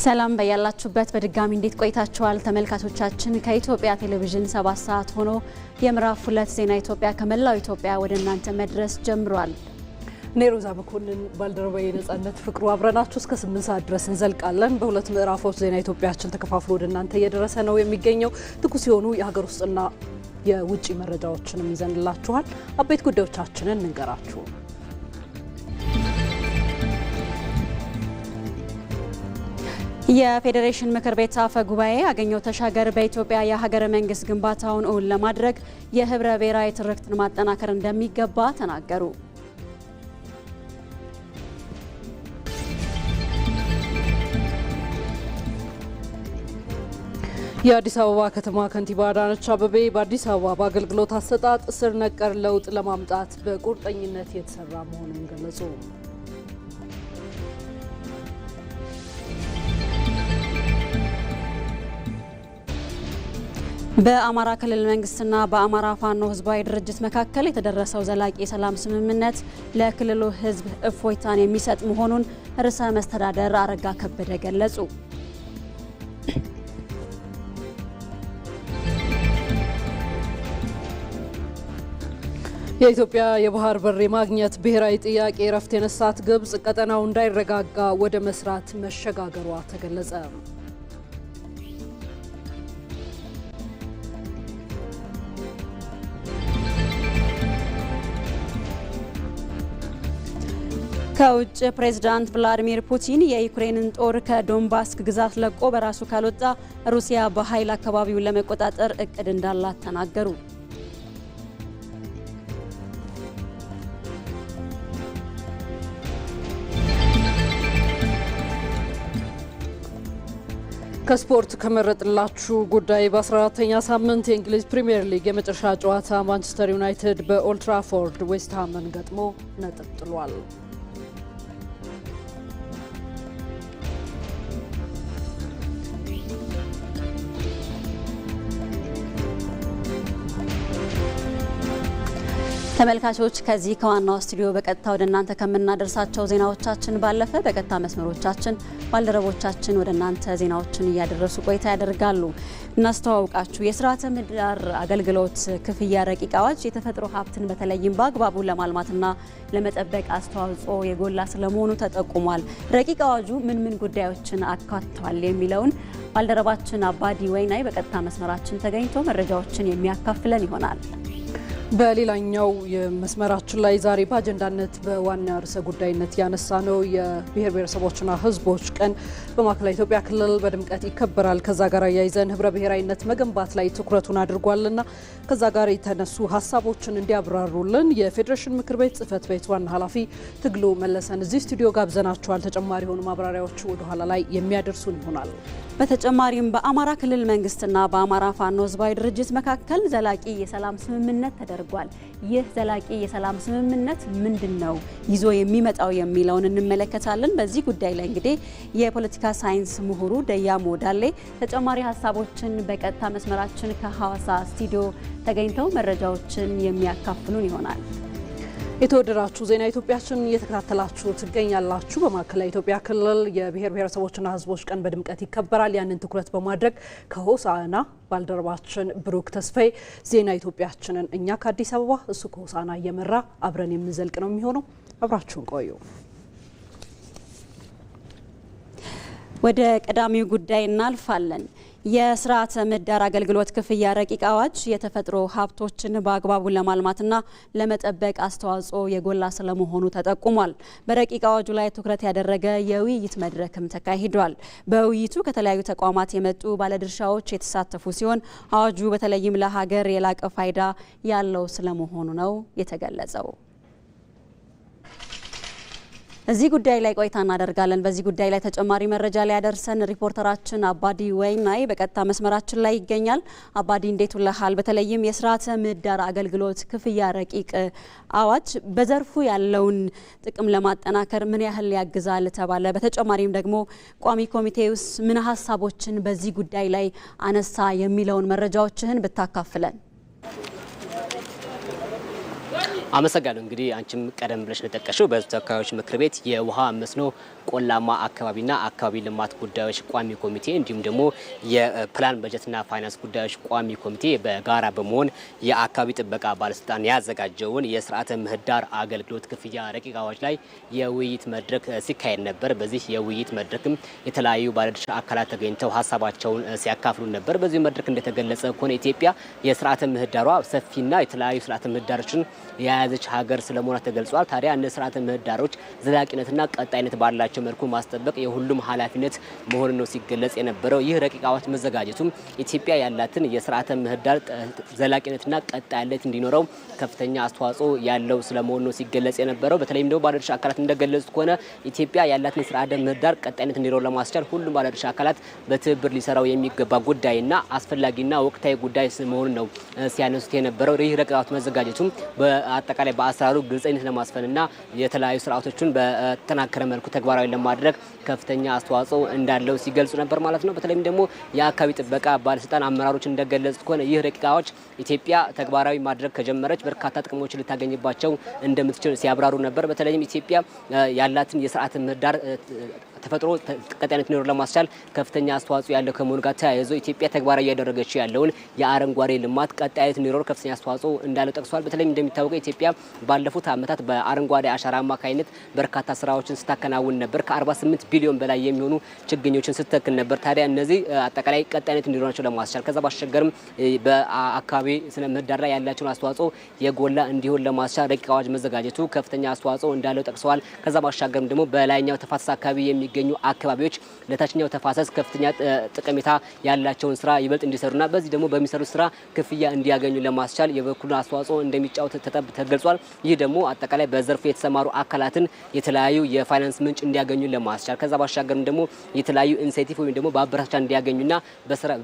ሰላም በያላችሁበት በድጋሚ እንዴት ቆይታችኋል ተመልካቾቻችን? ከኢትዮጵያ ቴሌቪዥን 7 ሰዓት ሆኖ የምዕራፍ 2 ዜና ኢትዮጵያ ከመላው ኢትዮጵያ ወደ እናንተ መድረስ ጀምሯል። ኔሮዛ መኮንን ባልደረባዬ ነጻነት ፍቅሩ አብረናችሁ እስከ 8 ሰዓት ድረስ እንዘልቃለን። በሁለት ምዕራፎች ዜና ኢትዮጵያችን ተከፋፍሎ ወደ እናንተ እየደረሰ ነው የሚገኘው። ትኩስ የሆኑ የሀገር ውስጥና የውጭ መረጃዎችንም ይዘንላችኋል። አበይት ጉዳዮቻችንን እንንገራችሁ። የፌዴሬሽን ምክር ቤት አፈ ጉባኤ አገኘሁ ተሻገር በኢትዮጵያ የሀገረ መንግስት ግንባታውን እውን ለማድረግ የህብረ ብሔራዊ ትርክትን ማጠናከር እንደሚገባ ተናገሩ። የአዲስ አበባ ከተማ ከንቲባ አዳነች አቤቤ በአዲስ አበባ በአገልግሎት አሰጣጥ ስር ነቀል ለውጥ ለማምጣት በቁርጠኝነት የተሰራ መሆኑን ገለጹ። በአማራ ክልል መንግስትና በአማራ ፋኖ ህዝባዊ ድርጅት መካከል የተደረሰው ዘላቂ የሰላም ስምምነት ለክልሉ ህዝብ እፎይታን የሚሰጥ መሆኑን ርዕሰ መስተዳደር አረጋ ከበደ ገለጹ። የኢትዮጵያ የባህር በር የማግኘት ብሔራዊ ጥያቄ ረፍት የነሳት ግብጽ ቀጠናው እንዳይረጋጋ ወደ መስራት መሸጋገሯ ተገለጸ። ከውጭ ፕሬዝዳንት ቭላዲሚር ፑቲን የዩክሬንን ጦር ከዶንባስ ግዛት ለቆ በራሱ ካልወጣ ሩሲያ በኃይል አካባቢውን ለመቆጣጠር እቅድ እንዳላት ተናገሩ። ከስፖርት ከመረጥላችሁ ጉዳይ በ14ኛ ሳምንት የእንግሊዝ ፕሪሚየር ሊግ የመጨረሻ ጨዋታ ማንቸስተር ዩናይትድ በኦልድ ትራፎርድ ዌስትሃምን ገጥሞ ነጥብ ጥሏል። ተመልካቾች ከዚህ ከዋናው ስቱዲዮ በቀጥታ ወደ እናንተ ከምናደርሳቸው ዜናዎቻችን ባለፈ በቀጥታ መስመሮቻችን ባልደረቦቻችን ወደ እናንተ ዜናዎችን እያደረሱ ቆይታ ያደርጋሉ። እናስተዋውቃችሁ። የስርዓተ ምህዳር አገልግሎት ክፍያ ረቂቅ አዋጅ የተፈጥሮ ሀብትን በተለይም በአግባቡ ለማልማትና ለመጠበቅ አስተዋጽኦ የጎላ ስለመሆኑ ተጠቁሟል። ረቂቅ አዋጁ ምን ጉዳዮችን አካቷል የሚለውን ባልደረባችን አባዲ ወይናይ በቀጥታ መስመራችን ተገኝቶ መረጃዎችን የሚያካፍለን ይሆናል። በሌላኛው የመስመራችን ላይ ዛሬ በአጀንዳነት በዋና ርዕሰ ጉዳይነት ያነሳ ነው የብሔር ብሔረሰቦችና ሕዝቦች ቀን በማዕከላዊ ኢትዮጵያ ክልል በድምቀት ይከበራል። ከዛ ጋር ያይዘን ህብረ ብሔራዊነት መገንባት ላይ ትኩረቱን አድርጓልና ከዛ ጋር የተነሱ ሀሳቦችን እንዲያብራሩልን የፌዴሬሽን ምክር ቤት ጽህፈት ቤት ዋና ኃላፊ ትግሉ መለሰን እዚህ ስቱዲዮ ጋብዘናቸዋል። ተጨማሪ የሆኑ ማብራሪያዎች ወደ ኋላ ላይ የሚያደርሱን ይሆናል። በተጨማሪም በአማራ ክልል መንግስትና በአማራ ፋኖ ህዝባዊ ድርጅት መካከል ዘላቂ የሰላም ስምምነት ተደርጓል። ይህ ዘላቂ የሰላም ስምምነት ምንድነው ይዞ የሚመጣው የሚለውን እንመለከታለን። በዚህ ጉዳይ ላይ እንግዲህ የፖለቲካ ሳይንስ ምሁሩ ደያሞ ዳሌ ተጨማሪ ሀሳቦችን በቀጥታ መስመራችን ከሐዋሳ ስቱዲዮ ተገኝተው መረጃዎችን የሚያካፍሉን ይሆናል። የተወደዳችሁ ዜና ኢትዮጵያችን እየተከታተላችሁ ትገኛላችሁ። በማዕከላዊ ኢትዮጵያ ክልል የብሔር ብሔረሰቦችና ሕዝቦች ቀን በድምቀት ይከበራል። ያንን ትኩረት በማድረግ ከሆሳዕና ባልደረባችን ብሩክ ተስፋዬ ዜና ኢትዮጵያችንን እኛ ከአዲስ አበባ እሱ ከሆሳዕና እየመራ አብረን የምንዘልቅ ነው የሚሆነው። አብራችሁን ቆዩ። ወደ ቀዳሚው ጉዳይ እናልፋለን። የስርዓተ ምህዳር አገልግሎት ክፍያ ረቂቅ አዋጅ የተፈጥሮ ሀብቶችን በአግባቡ ለማልማትና ለመጠበቅ አስተዋጽኦ የጎላ ስለመሆኑ ተጠቁሟል። በረቂቅ አዋጁ ላይ ትኩረት ያደረገ የውይይት መድረክም ተካሂዷል። በውይይቱ ከተለያዩ ተቋማት የመጡ ባለድርሻዎች የተሳተፉ ሲሆን አዋጁ በተለይም ለሀገር የላቀ ፋይዳ ያለው ስለመሆኑ ነው የተገለጸው። እዚህ ጉዳይ ላይ ቆይታ እናደርጋለን። በዚህ ጉዳይ ላይ ተጨማሪ መረጃ ላይ ያደርሰን ሪፖርተራችን አባዲ ወይናይ በቀጥታ መስመራችን ላይ ይገኛል። አባዲ እንዴት ውለሃል? በተለይም የስርዓተ ምህዳር አገልግሎት ክፍያ ረቂቅ አዋጅ በዘርፉ ያለውን ጥቅም ለማጠናከር ምን ያህል ያግዛል ተባለ? በተጨማሪም ደግሞ ቋሚ ኮሚቴውስ ምን ሀሳቦችን በዚህ ጉዳይ ላይ አነሳ የሚለውን መረጃዎችህን ብታካፍለን። አመሰግናለሁ። እንግዲህ አንቺም ቀደም ብለሽ እንደጠቀሽው በተወካዮች ምክር ቤት የውሃ መስኖ ቆላማ አካባቢና አካባቢ ልማት ጉዳዮች ቋሚ ኮሚቴ እንዲሁም ደግሞ የፕላን በጀትና ፋይናንስ ጉዳዮች ቋሚ ኮሚቴ በጋራ በመሆን የአካባቢ ጥበቃ ባለስልጣን ያዘጋጀውን የስርዓተ ምህዳር አገልግሎት ክፍያ ረቂቅ አዋጅ ላይ የውይይት መድረክ ሲካሄድ ነበር። በዚህ የውይይት መድረክም የተለያዩ ባለድርሻ አካላት ተገኝተው ሀሳባቸውን ሲያካፍሉ ነበር። በዚህ መድረክ እንደተገለጸ ከሆነ ኢትዮጵያ የስርዓተ ምህዳሯ ሰፊና የተለያዩ ስርዓተ ምህዳሮችን የያዘች ሀገር ስለመሆኗ ተገልጿል። ታዲያ እነዚህ ስርዓተ ምህዳሮች ዘላቂነትና ቀጣይነት ባላቸው መልኩ ማስጠበቅ የሁሉም ኃላፊነት መሆኑን ነው ሲገለጽ የነበረው። ይህ ረቂቅ አዋጅ መዘጋጀቱም ኢትዮጵያ ያላትን የስርዓተ ምህዳር ዘላቂነትና ቀጣይነት እንዲኖረው ከፍተኛ አስተዋጽኦ ያለው ስለመሆኑ ነው ሲገለጽ የነበረው። በተለይም ደግሞ ባለድርሻ አካላት እንደገለጹት ከሆነ ኢትዮጵያ ያላትን የስርዓተ ምህዳር ቀጣይነት እንዲኖረው ለማስቻል ሁሉም ባለድርሻ አካላት በትብብር ሊሰራው የሚገባ ጉዳይና አስፈላጊና ወቅታዊ ጉዳይ መሆኑን ነው ሲያነሱት የነበረው። ይህ ረቂቅ አዋጅ መዘጋጀቱም አጠቃላይ በአሰራሩ ግልጽነት ለማስፈንና የተለያዩ ስርዓቶችን በተናከረ መልኩ ተግባራዊ ለማድረግ ከፍተኛ አስተዋጽኦ እንዳለው ሲገልጹ ነበር ማለት ነው። በተለይም ደግሞ የአካባቢ ጥበቃ ባለስልጣን አመራሮች እንደገለጹት ከሆነ ይህ ረቂቅ አዋጅ ኢትዮጵያ ተግባራዊ ማድረግ ከጀመረች በርካታ ጥቅሞችን ልታገኝባቸው እንደምትችል ሲያብራሩ ነበር። በተለይም ኢትዮጵያ ያላትን የስርዓተ ምህዳር ተፈጥሮ ቀጣይነት እንዲኖር ለማስቻል ከፍተኛ አስተዋጽኦ ያለው ከመሆኑ ጋር ተያይዞ ኢትዮጵያ ተግባራዊ እያደረገችው ያለውን የአረንጓዴ ልማት ቀጣይነት እንዲኖር ከፍተኛ አስተዋጽኦ እንዳለው ጠቅሷል። በተለይም እንደሚታወቀው ኢትዮጵያ ባለፉት ዓመታት በአረንጓዴ አሻራ አማካኝነት በርካታ ስራዎችን ስታከናውን ነበር። ከ48 ቢሊዮን በላይ የሚሆኑ ችግኞችን ስትተክል ነበር። ታዲያ እነዚህ አጠቃላይ ቀጣይነት እንዲኖራቸው ለማስቻል ከዛ ባሻገርም በአካባቢ ስነ ምህዳር ላይ ያላቸውን አስተዋጽኦ የጎላ እንዲሆን ለማስቻል ረቂቅ አዋጅ መዘጋጀቱ ከፍተኛ አስተዋጽኦ እንዳለው ጠቅሰዋል። ከዛ ባሻገርም ደግሞ በላይኛው ተፋሰስ አካባቢ የሚገኙ አካባቢዎች ለታችኛው ተፋሰስ ከፍተኛ ጠቀሜታ ያላቸውን ስራ ይበልጥ እንዲሰሩና በዚህ ደግሞ በሚሰሩት ስራ ክፍያ እንዲያገኙ ለማስቻል የበኩሉን አስተዋጽኦ እንደሚጫወት ተገልጿል። ይህ ደግሞ አጠቃላይ በዘርፉ የተሰማሩ አካላትን የተለያዩ የፋይናንስ ምንጭ እንዲያገኙ ለማስቻል ከዛ ባሻገርም ደግሞ የተለያዩ ኢንሴንቲቭ ወይም ደግሞ በአበረታቻ እንዲያገኙና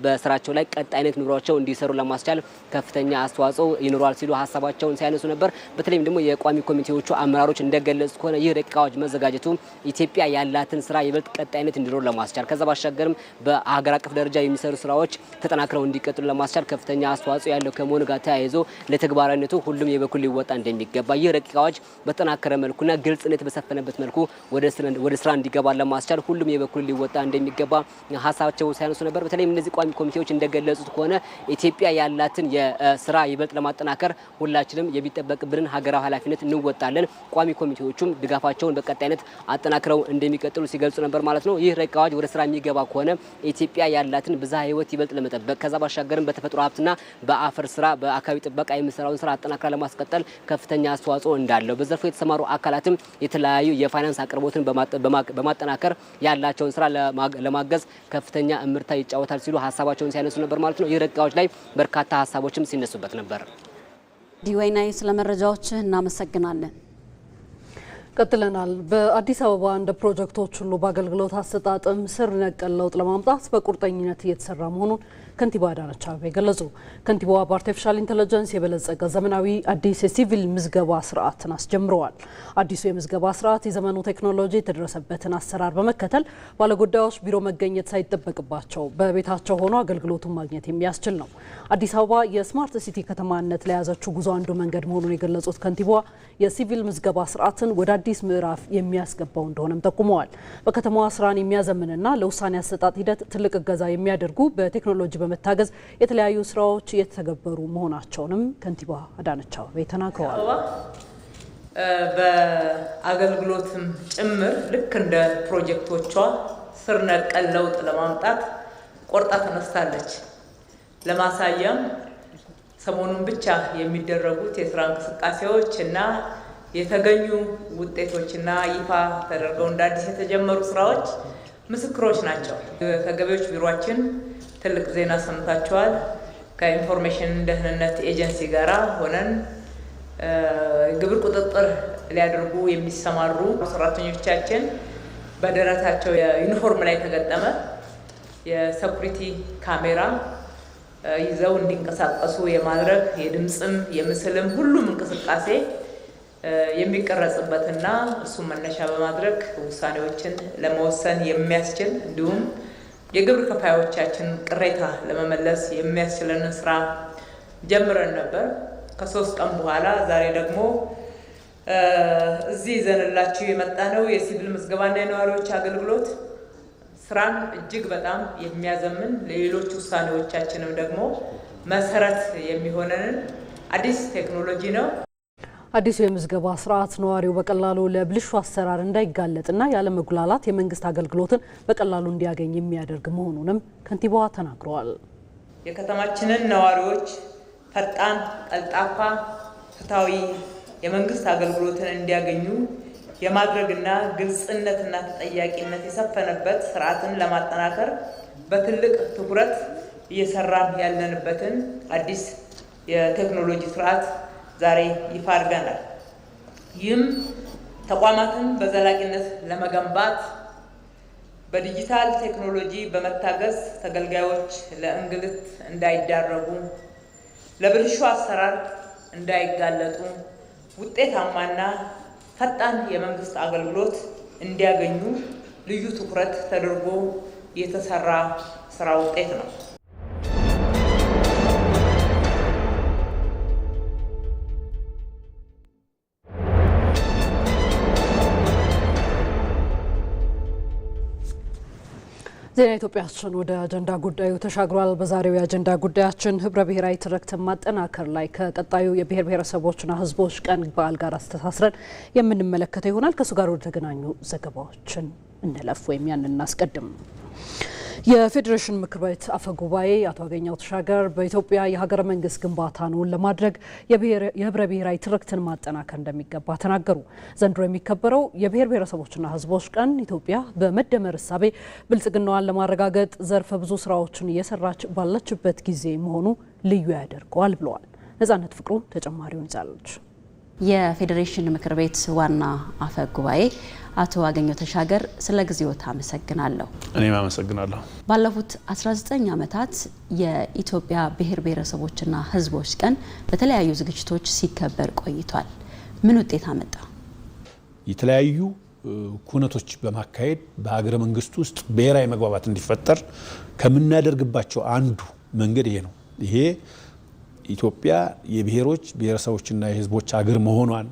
በስራቸው ላይ ቀጣይነት ኑሯቸው እንዲሰሩ ለማስቻል ከፍተኛ አስተዋጽኦ ይኖራል ሲሉ ሀሳባቸውን ሲያነሱ ነበር። በተለይም ደግሞ የቋሚ ኮሚቴዎቹ አመራሮች እንደገለጹት ከሆነ ይህ ረቂቅ አዋጅ መዘጋጀቱ ኢትዮጵያ ያላትን ስራ ይበልጥ ቀጣይነት እንዲኖር ለማስቻል ከዛ ባሻገርም በሀገር አቀፍ ደረጃ የሚሰሩ ስራዎች ተጠናክረው እንዲቀጥሉ ለማስቻል ከፍተኛ አስተዋጽኦ ያለው ከመሆኑ ጋር ተያይዞ ለተግባራዊነቱ ሁሉም የበኩል ሊወጣ እንደሚገባ ይህ ረቂቅ አዋጅ በተጠናከረ መልኩና ግልጽነት በሰፈነበት መልኩ ወደ ስራ እንዲገባ ለማስቻል ሁሉም የበኩል ሊወጣ እንደሚገባ ሀሳባቸው ሲያነሱ ነበር። በተለይም እነዚህ ቋሚ ኮሚቴዎች እንደገለጹት ከሆነ ኢትዮጵያ ያላትን የስራ ይበልጥ ለማጠናከር ሁላችንም የሚጠበቅብንን ሀገራዊ ኃላፊነት እንወጣለን። ቋሚ ኮሚቴዎቹም ድጋፋቸውን በቀጣይነት አጠናክረው እንደሚቀጥሉ ሲገልጹ ነበር ማለት ነው። ይህ ረቂቅ አዋጅ ወደ ስራ የሚገባ ከሆነ ኢትዮጵያ ያላትን ብዝሃ ህይወት ይበልጥ ለመጠበቅ ከዛ ባሻገርም በተፈጥሮ ሀብትና በአፈር ስራ በአካባቢ ጥበቃ የሚሰራውን ስራ አጠናክራ ለማስቀጠል ከፍተኛ አስተዋጽኦ እንዳለው በዘርፉ የተሰማሩ አካላትም የተለያዩ የፋይናንስ አቅርቦትን በማጠናከር ያላቸውን ስራ ለማገዝ ከፍተኛ እምርታ ይጫወታል ሲሉ ሀሳባቸውን ሲያነሱ ነበር ማለት ነው። ይህ ረቂቅ አዋጅ ላይ በርካታ ሀሳቦችም ሲነሱበት ነበር። ዲወይናይ ስለ መረጃዎች እናመሰግናለን። ቀጥለናል። በአዲስ አበባ እንደ ፕሮጀክቶች ሁሉ በአገልግሎት አሰጣጥም ስር ነቀል ለውጥ ለማምጣት በቁርጠኝነት እየተሰራ መሆኑን ከንቲባ አዳነች አቤቤ ገለጹ። ከንቲባዋ በአርቲፊሻል ኢንተለጀንስ የበለጸገ ዘመናዊ አዲስ የሲቪል ምዝገባ ስርዓትን አስጀምረዋል። አዲሱ የምዝገባ ስርዓት የዘመኑ ቴክኖሎጂ የተደረሰበትን አሰራር በመከተል ባለጉዳዮች ቢሮ መገኘት ሳይጠበቅባቸው በቤታቸው ሆኖ አገልግሎቱን ማግኘት የሚያስችል ነው። አዲስ አበባ የስማርት ሲቲ ከተማነት ለያዘችው ጉዞ አንዱ መንገድ መሆኑን የገለጹት ከንቲባዋ የሲቪል ምዝገባ ስርዓትን ወደ አዲስ ምዕራፍ የሚያስገባው እንደሆነም ጠቁመዋል። በከተማዋ ስራን የሚያዘምንና ለውሳኔ አሰጣጥ ሂደት ትልቅ እገዛ የሚያደርጉ በቴክኖሎጂ በመታገዝ የተለያዩ ስራዎች እየተተገበሩ መሆናቸውንም ከንቲባ አዳነች አቤቤ ተናግረዋል። በአገልግሎትም ጭምር ልክ እንደ ፕሮጀክቶቿ ስር ነቀል ለውጥ ለማምጣት ቆርጣ ተነስታለች። ለማሳያም ሰሞኑን ብቻ የሚደረጉት የስራ እንቅስቃሴዎች እና የተገኙ ውጤቶችና ይፋ ተደርገው እንደ አዲስ የተጀመሩ ስራዎች ምስክሮች ናቸው። ከገቢዎች ቢሮአችን ትልቅ ዜና ሰምታችኋል። ከኢንፎርሜሽን ደህንነት ኤጀንሲ ጋር ሆነን ግብር ቁጥጥር ሊያደርጉ የሚሰማሩ ሰራተኞቻችን በደረታቸው የዩኒፎርም ላይ የተገጠመ የሴኩሪቲ ካሜራ ይዘው እንዲንቀሳቀሱ የማድረግ የድምጽም የምስልም ሁሉም እንቅስቃሴ የሚቀረጽበትና እሱን መነሻ በማድረግ ውሳኔዎችን ለመወሰን የሚያስችል እንዲሁም የግብር ከፋዮቻችን ቅሬታ ለመመለስ የሚያስችለን ስራ ጀምረን ነበር። ከ3 ቀን በኋላ ዛሬ ደግሞ እዚህ ይዘንላችሁ የመጣነው የሲቪል ምዝገባና የነዋሪዎች አገልግሎት ስራን እጅግ በጣም የሚያዘምን ለሌሎች ውሳኔዎቻችንም ደግሞ መሰረት የሚሆነን አዲስ ቴክኖሎጂ ነው። አዲሱ የምዝገባ ስርዓት ነዋሪው በቀላሉ ለብልሹ አሰራር እንዳይጋለጥና ያለ መጉላላት የመንግስት አገልግሎትን በቀላሉ እንዲያገኝ የሚያደርግ መሆኑንም ከንቲባዋ ተናግረዋል። የከተማችንን ነዋሪዎች ፈጣን፣ ቀልጣፋ፣ ፍትሃዊ የመንግስት አገልግሎትን እንዲያገኙ የማድረግና ግልጽነትና ተጠያቂነት የሰፈነበት ስርዓትን ለማጠናከር በትልቅ ትኩረት እየሰራን ያለንበትን አዲስ የቴክኖሎጂ ስርዓት ዛሬ ይፋ አድርገናል። ይህም ተቋማትን በዘላቂነት ለመገንባት በዲጂታል ቴክኖሎጂ በመታገዝ ተገልጋዮች ለእንግልት እንዳይዳረጉ፣ ለብልሹ አሰራር እንዳይጋለጡ፣ ውጤታማና ፈጣን የመንግስት አገልግሎት እንዲያገኙ ልዩ ትኩረት ተደርጎ የተሰራ ስራ ውጤት ነው። ዜና ኢትዮጵያችን ወደ አጀንዳ ጉዳዩ ተሻግሯል። በዛሬው የአጀንዳ ጉዳያችን ህብረ ብሔራዊ ትርክትን ማጠናከር ላይ ከቀጣዩ የብሔር ብሔረሰቦችና ህዝቦች ቀን በዓል ጋር አስተሳስረን የምንመለከተው ይሆናል። ከሱ ጋር ወደ ተገናኙ ዘገባዎችን እንለፍ ወይም ያንን እናስቀድም። የፌዴሬሽን ምክር ቤት አፈ ጉባኤ አቶ አገኘሁ ተሻገር በኢትዮጵያ የሀገረ መንግስት ግንባታን ለማድረግ የህብረ ብሔራዊ ትርክትን ማጠናከር እንደሚገባ ተናገሩ። ዘንድሮ የሚከበረው የብሔር ብሔረሰቦችና ህዝቦች ቀን ኢትዮጵያ በመደመር እሳቤ ብልጽግናዋን ለማረጋገጥ ዘርፈ ብዙ ስራዎችን እየሰራች ባለችበት ጊዜ መሆኑ ልዩ ያደርገዋል ብለዋል። ነጻነት ፍቅሩ ተጨማሪውን ይዛለች። የፌዴሬሽን ምክር ቤት ዋና አፈ ጉባኤ አቶ አገኘሁ ተሻገር ስለ ጊዜዎት አመሰግናለሁ። እኔም አመሰግናለሁ። ባለፉት 19 ዓመታት የኢትዮጵያ ብሔር ብሔረሰቦችና ህዝቦች ቀን በተለያዩ ዝግጅቶች ሲከበር ቆይቷል። ምን ውጤት አመጣ? የተለያዩ ኩነቶች በማካሄድ በሀገረ መንግስት ውስጥ ብሔራዊ መግባባት እንዲፈጠር ከምናደርግባቸው አንዱ መንገድ ይሄ ነው። ይሄ ኢትዮጵያ የብሔሮች ብሔረሰቦችና የህዝቦች ሀገር መሆኗን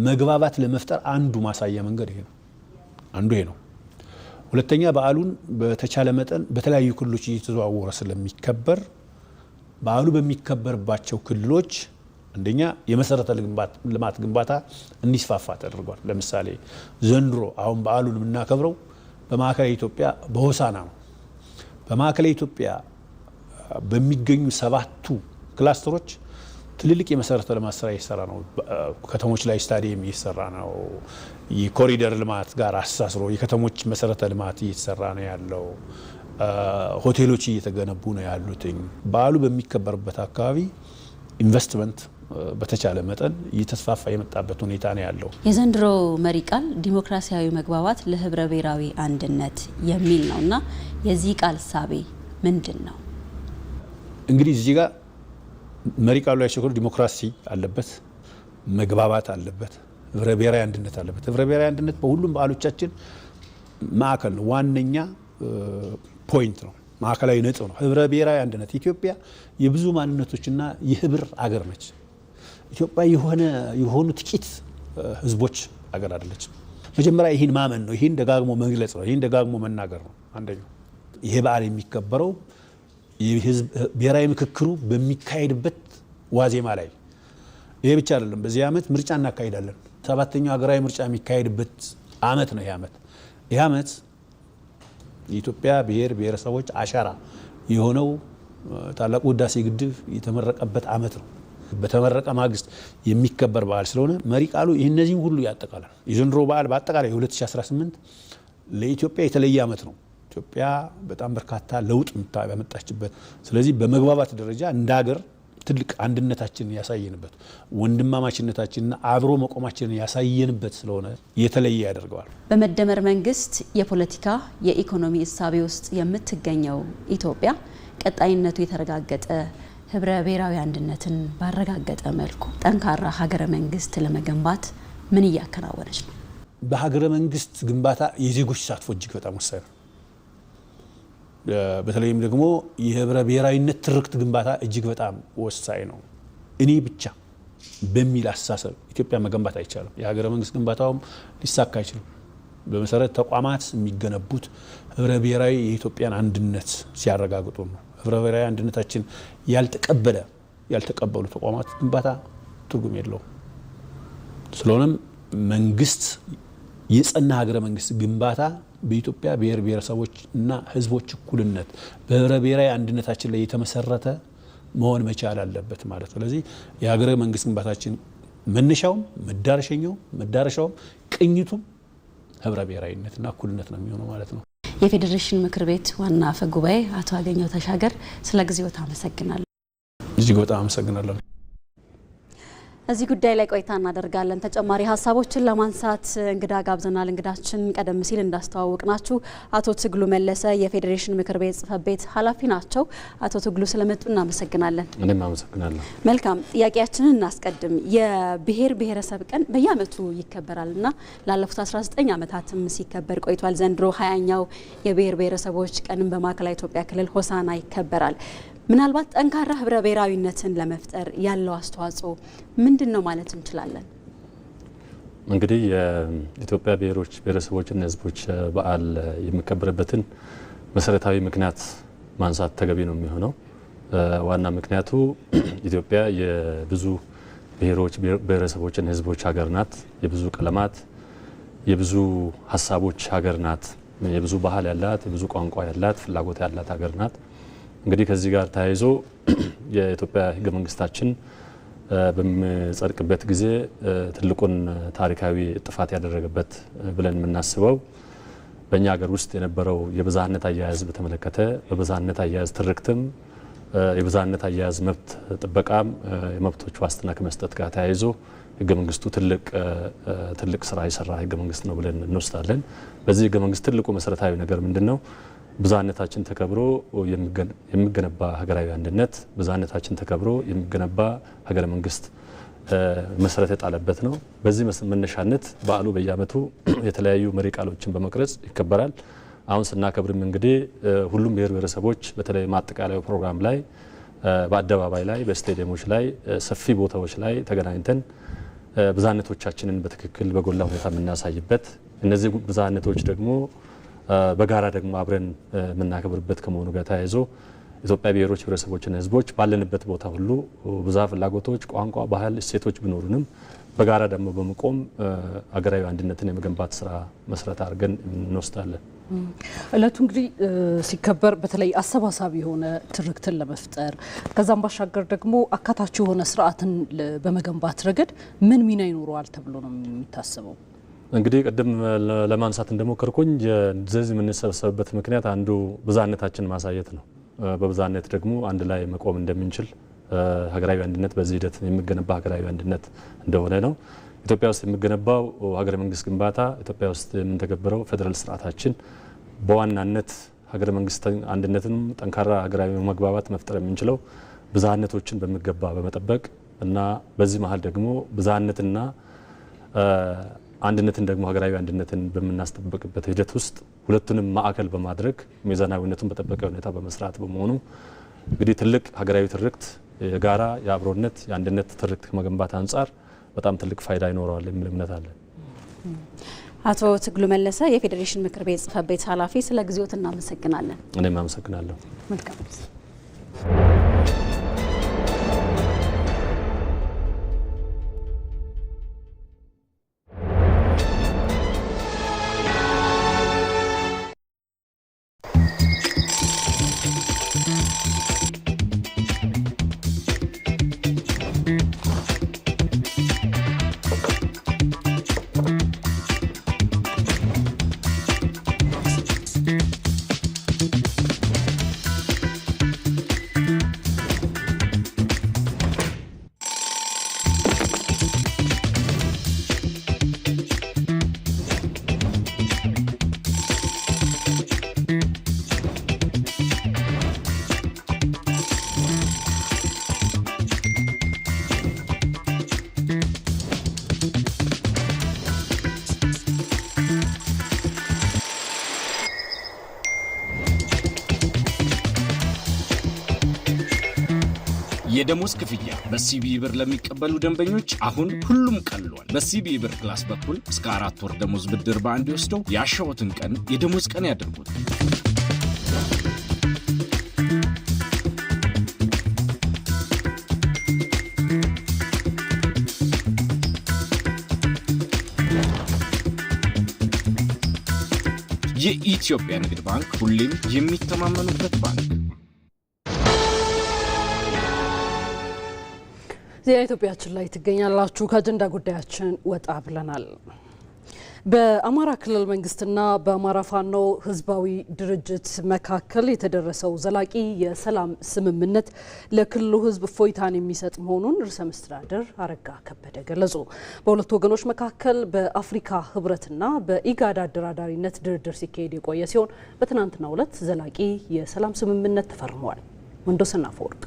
መግባባት ለመፍጠር አንዱ ማሳያ መንገድ ይሄ ነው። አንዱ ይሄ ነው። ሁለተኛ በዓሉን በተቻለ መጠን በተለያዩ ክልሎች እየተዘዋወረ ስለሚከበር በዓሉ በሚከበርባቸው ክልሎች አንደኛ የመሰረተ ልማት ግንባታ እንዲስፋፋ ተደርጓል። ለምሳሌ ዘንድሮ አሁን በዓሉን የምናከብረው በማዕከላዊ ኢትዮጵያ በሆሳና ነው። በማዕከላዊ ኢትዮጵያ በሚገኙ 7ቱ ክላስተሮች ትልልቅ የመሰረተ ልማት ስራ እየሰራ ነው። ከተሞች ላይ ስታዲየም እየሰራ ነው። የኮሪደር ልማት ጋር አስተሳስሮ የከተሞች መሰረተ ልማት እየተሰራ ነው ያለው። ሆቴሎች እየተገነቡ ነው ያሉት። በዓሉ በሚከበርበት አካባቢ ኢንቨስትመንት በተቻለ መጠን እየተስፋፋ የመጣበት ሁኔታ ነው ያለው። የዘንድሮ መሪ ቃል ዲሞክራሲያዊ መግባባት ለህብረ ብሔራዊ አንድነት የሚል ነውና የዚህ ቃል ሳቤ ምንድን ነው? እንግዲህ እዚህ ጋር መሪ ቃሉ ላይ ሲሆን ዲሞክራሲ አለበት፣ መግባባት አለበት፣ ህብረ ብሔራዊ አንድነት አለበት። ህብረ ብሔራዊ አንድነት በሁሉም በዓሎቻችን ማዕከል ነው፣ ዋነኛ ፖይንት ነው፣ ማዕከላዊ ነጥብ ነው። ህብረ ብሔራዊ አንድነት ኢትዮጵያ የብዙ ማንነቶችና የህብር አገር ነች። ኢትዮጵያ የሆኑ ጥቂት ህዝቦች አገር አይደለችም። መጀመሪያ ይህን ማመን ነው፣ ይህን ደጋግሞ መግለጽ ነው፣ ይህን ደጋግሞ መናገር ነው። አንደኛው ይሄ በዓል የሚከበረው ብሔራዊ ምክክሩ በሚካሄድበት ዋዜማ ላይ። ይሄ ብቻ አይደለም፣ በዚህ ዓመት ምርጫ እናካሄዳለን። 7ኛው ሀገራዊ ምርጫ የሚካሄድበት ዓመት ነው። ይህ ዓመት የኢትዮጵያ ብሔር ብሔረሰቦች አሻራ የሆነው ታላቁ ህዳሴ ግድብ የተመረቀበት ዓመት ነው። በተመረቀ ማግስት የሚከበር በዓል ስለሆነ መሪ ቃሉ እነዚህን ሁሉ ያጠቃላል። የዘንድሮ በዓል በአጠቃላይ 2018 ለኢትዮጵያ የተለየ ዓመት ነው። ኢትዮጵያ በጣም በርካታ ለውጥ ያመጣችበት፣ ስለዚህ በመግባባት ደረጃ እንደ ሀገር ትልቅ አንድነታችንን ያሳየንበት፣ ወንድማማችነታችንና አብሮ መቆማችንን ያሳየንበት ስለሆነ የተለየ ያደርገዋል። በመደመር መንግስት የፖለቲካ የኢኮኖሚ እሳቤ ውስጥ የምትገኘው ኢትዮጵያ ቀጣይነቱ የተረጋገጠ ህብረ ብሔራዊ አንድነትን ባረጋገጠ መልኩ ጠንካራ ሀገረ መንግስት ለመገንባት ምን እያከናወነች ነው? በሀገረ መንግስት ግንባታ የዜጎች ተሳትፎ እጅግ በጣም ወሳኝ ነው። በተለይም ደግሞ የህብረ ብሔራዊነት ትርክት ግንባታ እጅግ በጣም ወሳኝ ነው። እኔ ብቻ በሚል አስተሳሰብ ኢትዮጵያ መገንባት አይቻልም። የሀገረ መንግስት ግንባታውም ሊሳካ አይችልም። በመሰረት ተቋማት የሚገነቡት ህብረ ብሔራዊ የኢትዮጵያን አንድነት ሲያረጋግጡ ነው። ህብረ ብሔራዊ አንድነታችን ያልተቀበሉ ተቋማት ግንባታ ትርጉም የለውም። ስለሆነም መንግስት የጸና ሀገረ መንግስት ግንባታ በኢትዮጵያ ብሔር ብሔረሰቦች እና ህዝቦች እኩልነት በህብረ ብሔራዊ አንድነታችን ላይ የተመሰረተ መሆን መቻል አለበት ማለት። ስለዚህ የሀገረ መንግስት ግንባታችን መነሻውም መዳረሻውም ቅኝቱም ህብረ ብሔራዊነትና እኩልነት ነው የሚሆነው ማለት ነው። የፌዴሬሽን ምክር ቤት ዋና አፈ ጉባኤ አቶ አገኘሁ ተሻገር ስለ ጊዜው አመሰግናለሁ። እጅግ በጣም አመሰግናለሁ። እዚህ ጉዳይ ላይ ቆይታ እናደርጋለን። ተጨማሪ ሀሳቦችን ለማንሳት እንግዳ ጋብዘናል። እንግዳችን ቀደም ሲል እንዳስተዋወቅናችሁ አቶ ትግሉ መለሰ የፌዴሬሽን ምክር ቤት ጽሕፈት ቤት ኃላፊ ናቸው። አቶ ትግሉ ስለመጡ እናመሰግናለን። እኔም አመሰግናለሁ። መልካም፣ ጥያቄያችንን እናስቀድም። የብሔር ብሔረሰብ ቀን በየዓመቱ ይከበራልና ላለፉት 19 ዓመታትም ሲከበር ቆይቷል። ዘንድሮ 20ኛው የብሔር ብሔረሰቦች ቀንም በማዕከላዊ ኢትዮጵያ ክልል ሆሳና ይከበራል። ምናልባት ጠንካራ ህብረ ብሔራዊነትን ለመፍጠር ያለው አስተዋጽኦ ምንድነው ማለት እንችላለን? እንግዲህ የኢትዮጵያ ብሔሮች ብሔረሰቦችና ህዝቦች በዓል የሚከበርበትን መሰረታዊ ምክንያት ማንሳት ተገቢ ነው የሚሆነው። ዋና ምክንያቱ ኢትዮጵያ የብዙ ብሔሮች ብሔረሰቦችና ህዝቦች ሀገር ናት። የብዙ ቀለማት የብዙ ሀሳቦች ሀገር ናት። የብዙ ባህል ያላት፣ የብዙ ቋንቋ ያላት፣ ፍላጎት ያላት ሀገር ናት። እንግዲህ ከዚህ ጋር ተያይዞ የኢትዮጵያ ህገ መንግስታችን በሚጸድቅበት ጊዜ ትልቁን ታሪካዊ ጥፋት ያደረገበት ብለን የምናስበው በእኛ ሀገር ውስጥ የነበረው የብዝሃነት አያያዝ በተመለከተ በብዝሃነት አያያዝ ትርክትም የብዝሃነት አያያዝ መብት ጥበቃም የመብቶች ዋስትና ከመስጠት ጋር ተያይዞ ህገ መንግስቱ ትልቅ ስራ የሰራ ህገ መንግስት ነው ብለን እንወስዳለን። በዚህ ህገ መንግስት ትልቁ መሰረታዊ ነገር ምንድነው? ብዝሃነታችን ተከብሮ የሚገነባ ሀገራዊ አንድነት፣ ብዝሃነታችን ተከብሮ የሚገነባ ሀገረ መንግስት መሰረት የጣለበት ነው። በዚህ መነሻነት በዓሉ በየዓመቱ የተለያዩ መሪ ቃሎችን በመቅረጽ ይከበራል። አሁን ስናከብርም እንግዲህ ሁሉም ብሔር ብሔረሰቦች በተለይ ማጠቃለያው ፕሮግራም ላይ በአደባባይ ላይ በስቴዲየሞች ላይ ሰፊ ቦታዎች ላይ ተገናኝተን ብዝሃነቶቻችንን በትክክል በጎላ ሁኔታ የምናሳይበት እነዚህ ብዝሃነቶች ደግሞ በጋራ ደግሞ አብረን የምናከብርበት ከመሆኑ ጋር ተያይዞ ኢትዮጵያ ብሔሮች ብሔረሰቦችና ህዝቦች ባለንበት ቦታ ሁሉ ብዝሃ ፍላጎቶች፣ ቋንቋ፣ ባህል፣ እሴቶች ቢኖሩንም በጋራ ደግሞ በመቆም ሀገራዊ አንድነትን የመገንባት ስራ መሰረት አድርገን እንወስዳለን። እለቱ እንግዲህ ሲከበር በተለይ አሰባሳቢ የሆነ ትርክትን ለመፍጠር ከዛም ባሻገር ደግሞ አካታች የሆነ ስርዓትን በመገንባት ረገድ ምን ሚና ይኖረዋል ተብሎ ነው የሚታሰበው? እንግዲህ ቀደም ለማንሳት እንደሞከርኩኝ እንደዚህ የምንሰበሰብበት ምክንያት አንዱ ብዝሃነታችን ማሳየት ነው። በብዝሃነት ደግሞ አንድ ላይ መቆም እንደምንችል ሀገራዊ አንድነት በዚህ ሂደት የሚገነባ ሀገራዊ አንድነት እንደሆነ ነው። ኢትዮጵያ ውስጥ የሚገነባው ሀገረ መንግስት ግንባታ፣ ኢትዮጵያ ውስጥ የምንተገብረው ፌዴራል ስርዓታችን በዋናነት ሀገረ መንግስት አንድነትን ጠንካራ ሀገራዊ መግባባት መፍጠር የምንችለው ብዝሃነቶችን በሚገባ በመጠበቅ እና በዚህ መሀል ደግሞ ብዝሃነትና አንድነትን ደግሞ ሀገራዊ አንድነትን በምናስጠብቅበት ሂደት ውስጥ ሁለቱንም ማዕከል በማድረግ ሚዛናዊነቱን በጠበቀ ሁኔታ በመስራት በመሆኑ እንግዲህ ትልቅ ሀገራዊ ትርክት የጋራ የአብሮነት የአንድነት ትርክት ከመገንባት አንጻር በጣም ትልቅ ፋይዳ ይኖረዋል የሚል እምነት አለ። አቶ ትግሉ መለሰ የፌዴሬሽን ምክር ቤት ጽሕፈት ቤት ኃላፊ፣ ስለ ጊዜዎት እናመሰግናለን። እኔም አመሰግናለሁ። መልካም የደሞዝ ክፍያ በሲቢኢ ብር ለሚቀበሉ ደንበኞች አሁን ሁሉም ቀሏል። በሲቢኢ ብር ፕላስ በኩል እስከ 4 ወር ደሞዝ ብድር በአንድ ወስደው ያሻዎትን ቀን የደሞዝ ቀን ያድርጉት። የኢትዮጵያ ንግድ ባንክ ሁሌም የሚተማመኑበት ባንክ። ዜና ኢትዮጵያችን ላይ ትገኛላችሁ። ከአጀንዳ ጉዳያችን ወጣ ብለናል። በአማራ ክልል መንግስትና በአማራ ፋኖ ህዝባዊ ድርጅት መካከል የተደረሰው ዘላቂ የሰላም ስምምነት ለክልሉ ህዝብ እፎይታን የሚሰጥ መሆኑን ርዕሰ መስተዳድር አረጋ ከበደ ገለጹ። በሁለቱ ወገኖች መካከል በአፍሪካ ህብረትና በኢጋድ አደራዳሪነት ድርድር ሲካሄድ የቆየ ሲሆን በትናንትናው ዕለት ዘላቂ የሰላም ስምምነት ተፈርሟል። ወንዶሰን አፈወርቅ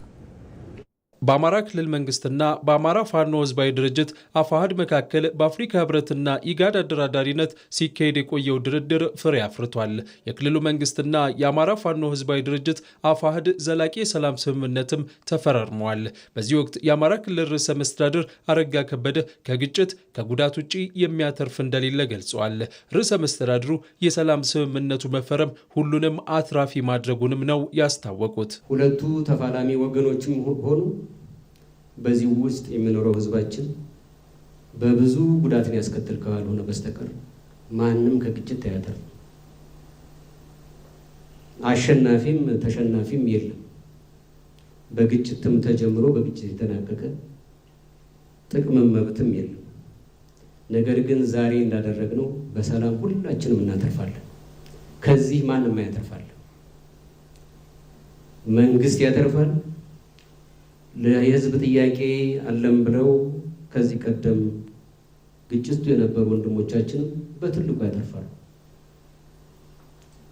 በአማራ ክልል መንግስትና በአማራ ፋኖ ህዝባዊ ድርጅት አፋሕድ መካከል በአፍሪካ ህብረትና ኢጋድ አደራዳሪነት ሲካሄድ የቆየው ድርድር ፍሬ አፍርቷል። የክልሉ መንግስትና የአማራ ፋኖ ህዝባዊ ድርጅት አፋሕድ ዘላቂ የሰላም ስምምነትም ተፈራርመዋል። በዚህ ወቅት የአማራ ክልል ርዕሰ መስተዳድር አረጋ ከበደ ከግጭት ከጉዳት ውጪ የሚያተርፍ እንደሌለ ገልጸዋል። ርዕሰ መስተዳድሩ የሰላም ስምምነቱ መፈረም ሁሉንም አትራፊ ማድረጉንም ነው ያስታወቁት። ሁለቱ ተፋላሚ ወገኖችም ሆኑ በዚህ ውስጥ የሚኖረው ህዝባችን በብዙ ጉዳትን ያስከትል ካልሆነ በስተቀር ማንም ከግጭት አያተርፍ። አሸናፊም ተሸናፊም የለም። በግጭትም ተጀምሮ በግጭት የተናቀቀ ጥቅምም መብትም የለም። ነገር ግን ዛሬ እንዳደረግነው በሰላም ሁላችንም እናተርፋለን። ከዚህ ማንም ያተርፋል። መንግስት ያተርፋል። ለህዝብ ጥያቄ አለም ብለው ከዚህ ቀደም ግጭቱ የነበሩ ወንድሞቻችንም በትልቁ ያተርፋሉ።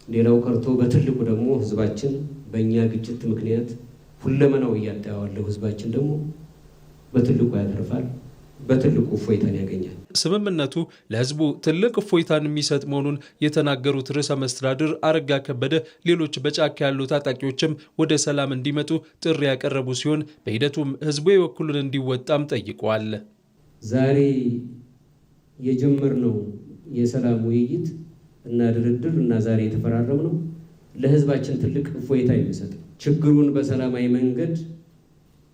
ሌላው ቀርቶ በትልቁ ደግሞ ህዝባችን በእኛ ግጭት ምክንያት ሁለመናው እያጣ ያለው ህዝባችን ደግሞ በትልቁ ያተርፋል። በትልቁ እፎይታን ያገኛል። ስምምነቱ ለህዝቡ ትልቅ እፎይታን የሚሰጥ መሆኑን የተናገሩት ርዕሰ መስተዳድር አረጋ ከበደ ሌሎች በጫካ ያሉ ታጣቂዎችም ወደ ሰላም እንዲመጡ ጥሪ ያቀረቡ ሲሆን በሂደቱም ህዝቡ የበኩሉን እንዲወጣም ጠይቀዋል። ዛሬ የጀመርነው የሰላም ውይይት እና ድርድር እና ዛሬ የተፈራረምነው ለህዝባችን ትልቅ እፎይታ የሚሰጥ ችግሩን በሰላማዊ መንገድ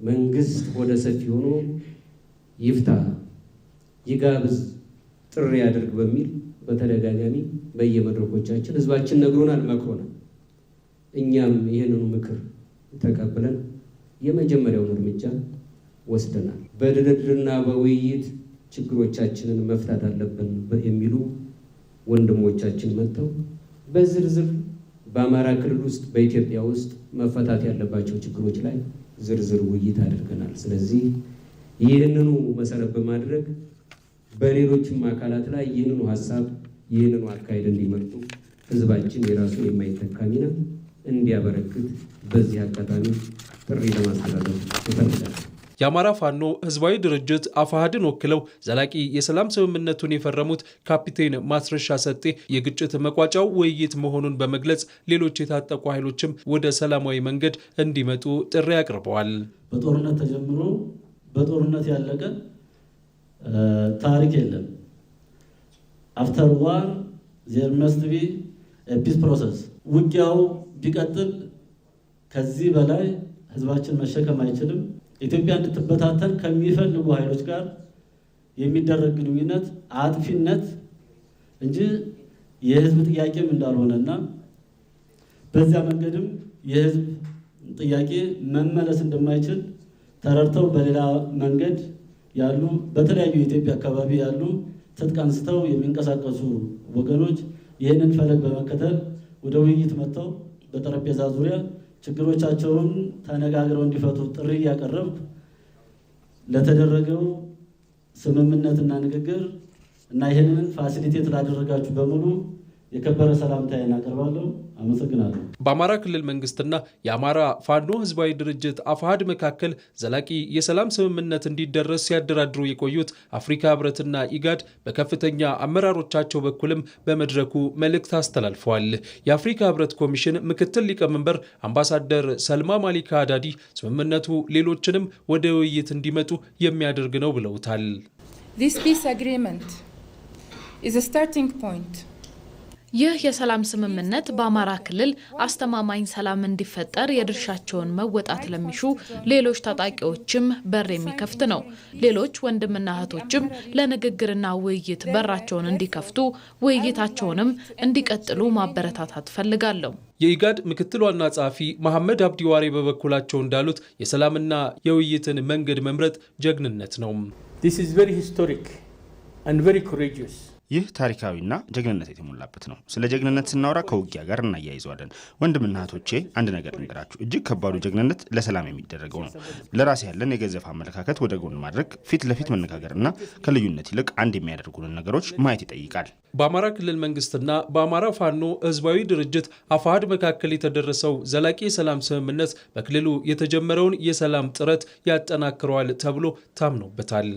መንግስት ወደ ሰፊ ሆኖ ይፍታ ይጋብዝ ጥሪ ያድርግ በሚል በተደጋጋሚ በየመድረኮቻችን ህዝባችን ነግሮናል፣ መክሮናል። እኛም ይህንኑ ምክር ተቀብለን የመጀመሪያውን እርምጃ ወስደናል። በድርድርና በውይይት ችግሮቻችንን መፍታት አለብን የሚሉ ወንድሞቻችን መጥተው በዝርዝር በአማራ ክልል ውስጥ በኢትዮጵያ ውስጥ መፈታት ያለባቸው ችግሮች ላይ ዝርዝር ውይይት አድርገናል። ስለዚህ ይህንኑ መሰረት በማድረግ በሌሎችም አካላት ላይ ይህንኑ ሀሳብ ይህንኑ አካሄድ እንዲመርጡ ህዝባችን የራሱ የማይተካ ሚና እንዲያበረክት በዚህ አጋጣሚ ጥሪ ለማስተላለፍ እፈልጋለሁ። የአማራ ፋኖ ህዝባዊ ድርጅት አፋሕድን ወክለው ዘላቂ የሰላም ስምምነቱን የፈረሙት ካፒቴን ማስረሻ ሰጤ የግጭት መቋጫው ውይይት መሆኑን በመግለጽ ሌሎች የታጠቁ ኃይሎችም ወደ ሰላማዊ መንገድ እንዲመጡ ጥሪ አቅርበዋል። በጦርነት ተጀምሮ በጦርነት ያለቀ ታሪክ የለም። አፍተር ዋር ዜር መስት ቢ ፒስ ፕሮሰስ። ውጊያው ቢቀጥል ከዚህ በላይ ህዝባችን መሸከም አይችልም። ኢትዮጵያ እንድትበታተን ከሚፈልጉ ኃይሎች ጋር የሚደረግ ግንኙነት አጥፊነት እንጂ የህዝብ ጥያቄም እንዳልሆነና በዚያ መንገድም የህዝብ ጥያቄ መመለስ እንደማይችል ተረድተው በሌላ መንገድ ያሉ በተለያዩ የኢትዮጵያ አካባቢ ያሉ ትጥቅ አንስተው የሚንቀሳቀሱ ወገኖች ይህንን ፈለግ በመከተል ወደ ውይይት መጥተው በጠረጴዛ ዙሪያ ችግሮቻቸውን ተነጋግረው እንዲፈቱ ጥሪ እያቀረብኩ ለተደረገው ስምምነትና ንግግር እና ይህንን ፋሲሊቴት ላደረጋችሁ በሙሉ የከበረ ሰላምታዬን አቀርባለሁ። አመሰግናለሁ። በአማራ ክልል መንግስትና የአማራ ፋኖ ህዝባዊ ድርጅት አፋሕድ መካከል ዘላቂ የሰላም ስምምነት እንዲደረስ ሲያደራድሩ የቆዩት አፍሪካ ህብረትና ኢጋድ በከፍተኛ አመራሮቻቸው በኩልም በመድረኩ መልእክት አስተላልፈዋል። የአፍሪካ ህብረት ኮሚሽን ምክትል ሊቀመንበር አምባሳደር ሰልማ ማሊካ አዳዲ ስምምነቱ ሌሎችንም ወደ ውይይት እንዲመጡ የሚያደርግ ነው ብለውታል። This peace agreement is a starting point. ይህ የሰላም ስምምነት በአማራ ክልል አስተማማኝ ሰላም እንዲፈጠር የድርሻቸውን መወጣት ለሚሹ ሌሎች ታጣቂዎችም በር የሚከፍት ነው። ሌሎች ወንድምና እህቶችም ለንግግርና ውይይት በራቸውን እንዲከፍቱ ውይይታቸውንም እንዲቀጥሉ ማበረታታት ፈልጋለሁ። የኢጋድ ምክትል ዋና ጸሐፊ መሐመድ አብዲ ዋሬ በበኩላቸው እንዳሉት የሰላምና የውይይትን መንገድ መምረጥ ጀግንነት ነው። This is very historic and very courageous. ይህ ታሪካዊና ጀግንነት የተሞላበት ነው። ስለ ጀግንነት ስናወራ ከውጊያ ጋር እናያይዘዋለን። ወንድምና እህቶቼ አንድ ነገር ልንገራችሁ። እጅግ ከባዱ ጀግንነት ለሰላም የሚደረገው ነው። ለራስ ያለን የገዘፍ አመለካከት ወደ ጎን ማድረግ፣ ፊት ለፊት መነጋገርና ከልዩነት ይልቅ አንድ የሚያደርጉንን ነገሮች ማየት ይጠይቃል። በአማራ ክልል መንግስትና በአማራ ፋኖ ህዝባዊ ድርጅት አፋሕድ መካከል የተደረሰው ዘላቂ የሰላም ስምምነት በክልሉ የተጀመረውን የሰላም ጥረት ያጠናክረዋል ተብሎ ታምኖበታል።